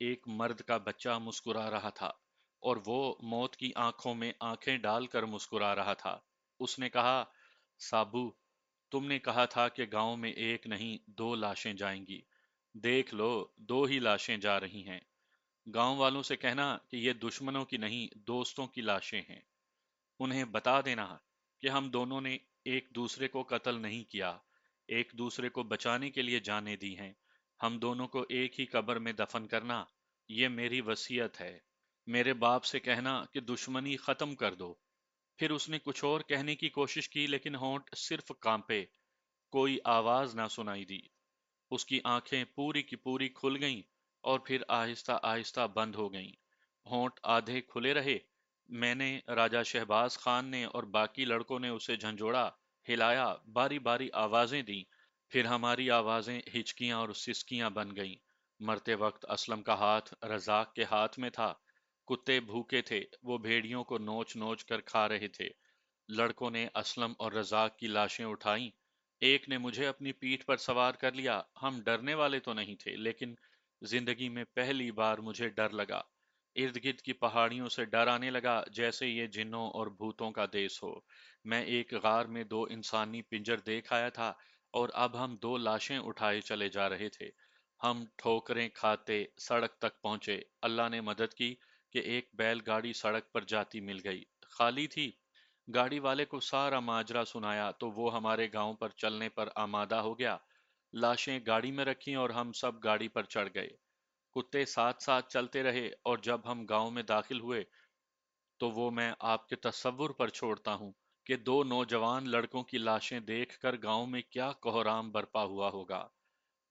ایک مرد کا بچہ مسکرا رہا تھا اور وہ موت کی آنکھوں میں آنکھیں ڈال کر مسکرا رہا تھا۔ اس نے کہا، سابو، تم نے کہا تھا کہ گاؤں میں ایک نہیں دو لاشیں جائیں گی۔ دیکھ لو، دو ہی لاشیں جا رہی ہیں۔ گاؤں والوں سے کہنا کہ یہ دشمنوں کی نہیں دوستوں کی لاشیں ہیں۔ انہیں بتا دینا کہ ہم دونوں نے ایک دوسرے کو قتل نہیں کیا، ایک دوسرے کو بچانے کے لیے جانیں دی ہیں۔ ہم دونوں کو ایک ہی قبر میں دفن کرنا، یہ میری وصیت ہے۔ میرے باپ سے کہنا کہ دشمنی ختم کر دو۔ پھر اس نے کچھ اور کہنے کی کوشش کی لیکن ہونٹ صرف کانپے، کوئی آواز نہ سنائی دی۔ اس کی آنکھیں پوری کی پوری کھل گئیں اور پھر آہستہ آہستہ بند ہو گئیں۔ ہونٹ آدھے کھلے رہے۔ میں نے، راجہ شہباز خان نے اور باقی لڑکوں نے اسے جھنجھوڑا، ہلایا، باری باری آوازیں دیں۔ پھر ہماری آوازیں ہچکیاں اور سسکیاں بن گئیں۔ مرتے وقت اسلم کا ہاتھ رزاق کے ہاتھ میں تھا۔ کتے بھوکے تھے، وہ بھیڑیوں کو نوچ نوچ کر کھا رہے تھے۔ لڑکوں نے اسلم اور رزاق کی لاشیں اٹھائیں۔ ایک نے مجھے اپنی پیٹھ پر سوار کر لیا۔ ہم ڈرنے والے تو نہیں تھے، لیکن زندگی میں پہلی بار مجھے ڈر لگا۔ ارد گرد کی پہاڑیوں سے ڈر آنے لگا، جیسے یہ جنوں اور بھوتوں کا دیس ہو۔ میں ایک غار میں دو انسانی پنجر دیکھ آیا تھا اور اب ہم دو لاشیں اٹھائے چلے جا رہے تھے۔ ہم ٹھوکریں کھاتے سڑک تک پہنچے۔ اللہ نے مدد کی کہ ایک بیل گاڑی سڑک پر جاتی مل گئی، خالی تھی۔ گاڑی والے کو سارا ماجرا سنایا تو وہ ہمارے گاؤں پر چلنے پر آمادہ ہو گیا۔ لاشیں گاڑی میں رکھیں اور ہم سب گاڑی پر چڑھ گئے۔ کتے ساتھ ساتھ چلتے رہے اور جب ہم گاؤں میں داخل ہوئے تو وہ میں آپ کے تصور پر چھوڑتا ہوں کہ دو نوجوان لڑکوں کی لاشیں دیکھ کر گاؤں میں کیا کوہرام برپا ہوا ہوگا۔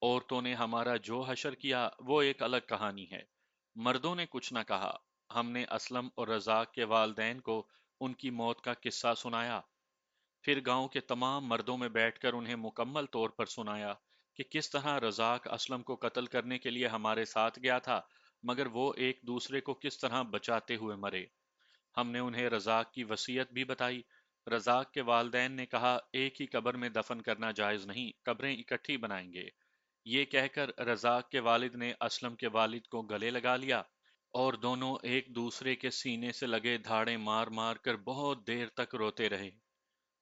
عورتوں نے ہمارا جو حشر کیا وہ ایک الگ کہانی ہے۔ مردوں نے کچھ نہ کہا۔ ہم نے اسلم اور رزاق کے والدین کو ان کی موت کا قصہ سنایا، پھر گاؤں کے تمام مردوں میں بیٹھ کر انہیں مکمل طور پر سنایا کہ کس طرح رزاق اسلم کو قتل کرنے کے لیے ہمارے ساتھ گیا تھا، مگر وہ ایک دوسرے کو کس طرح بچاتے ہوئے مرے۔ ہم نے انہیں رزاق کی وصیت بھی بتائی۔ رزاق کے والدین نے کہا، ایک ہی قبر میں دفن کرنا جائز نہیں، قبریں اکٹھی بنائیں گے۔ یہ کہہ کر رزاق کے والد نے اسلم کے والد کو گلے لگا لیا اور دونوں ایک دوسرے کے سینے سے لگے دھاڑے مار مار کر بہت دیر تک روتے رہے۔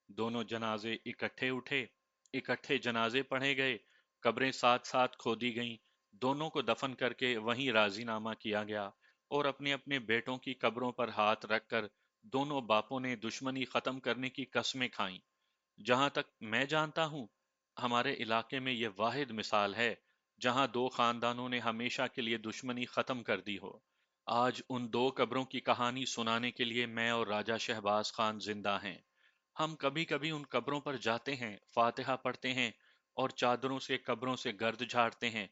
دونوں جنازے اکٹھے اٹھے، اکٹھے جنازے پڑھے گئے، قبریں ساتھ ساتھ کھودی گئیں، دونوں کو دفن کر کے وہیں راضی نامہ کیا گیا اور اپنے اپنے بیٹوں کی قبروں پر ہاتھ رکھ کر دونوں باپوں نے دشمنی ختم کرنے کی قسمیں کھائیں۔ جہاں تک میں جانتا ہوں، ہمارے علاقے میں یہ واحد مثال ہے جہاں دو خاندانوں نے ہمیشہ کے لیے دشمنی ختم کر دی ہو۔ آج ان دو قبروں کی کہانی سنانے کے لیے میں اور راجہ شہباز خان زندہ ہیں۔ ہم کبھی کبھی ان قبروں پر جاتے ہیں، فاتحہ پڑھتے ہیں اور چادروں سے قبروں سے گرد جھاڑتے ہیں،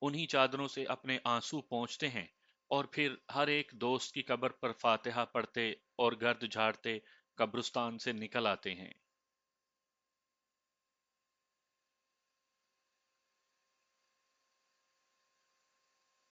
انہی چادروں سے اپنے آنسو پونچھتے ہیں اور پھر ہر ایک دوست کی قبر پر فاتحہ پڑھتے اور گرد جھاڑتے قبرستان سے نکل آتے ہیں۔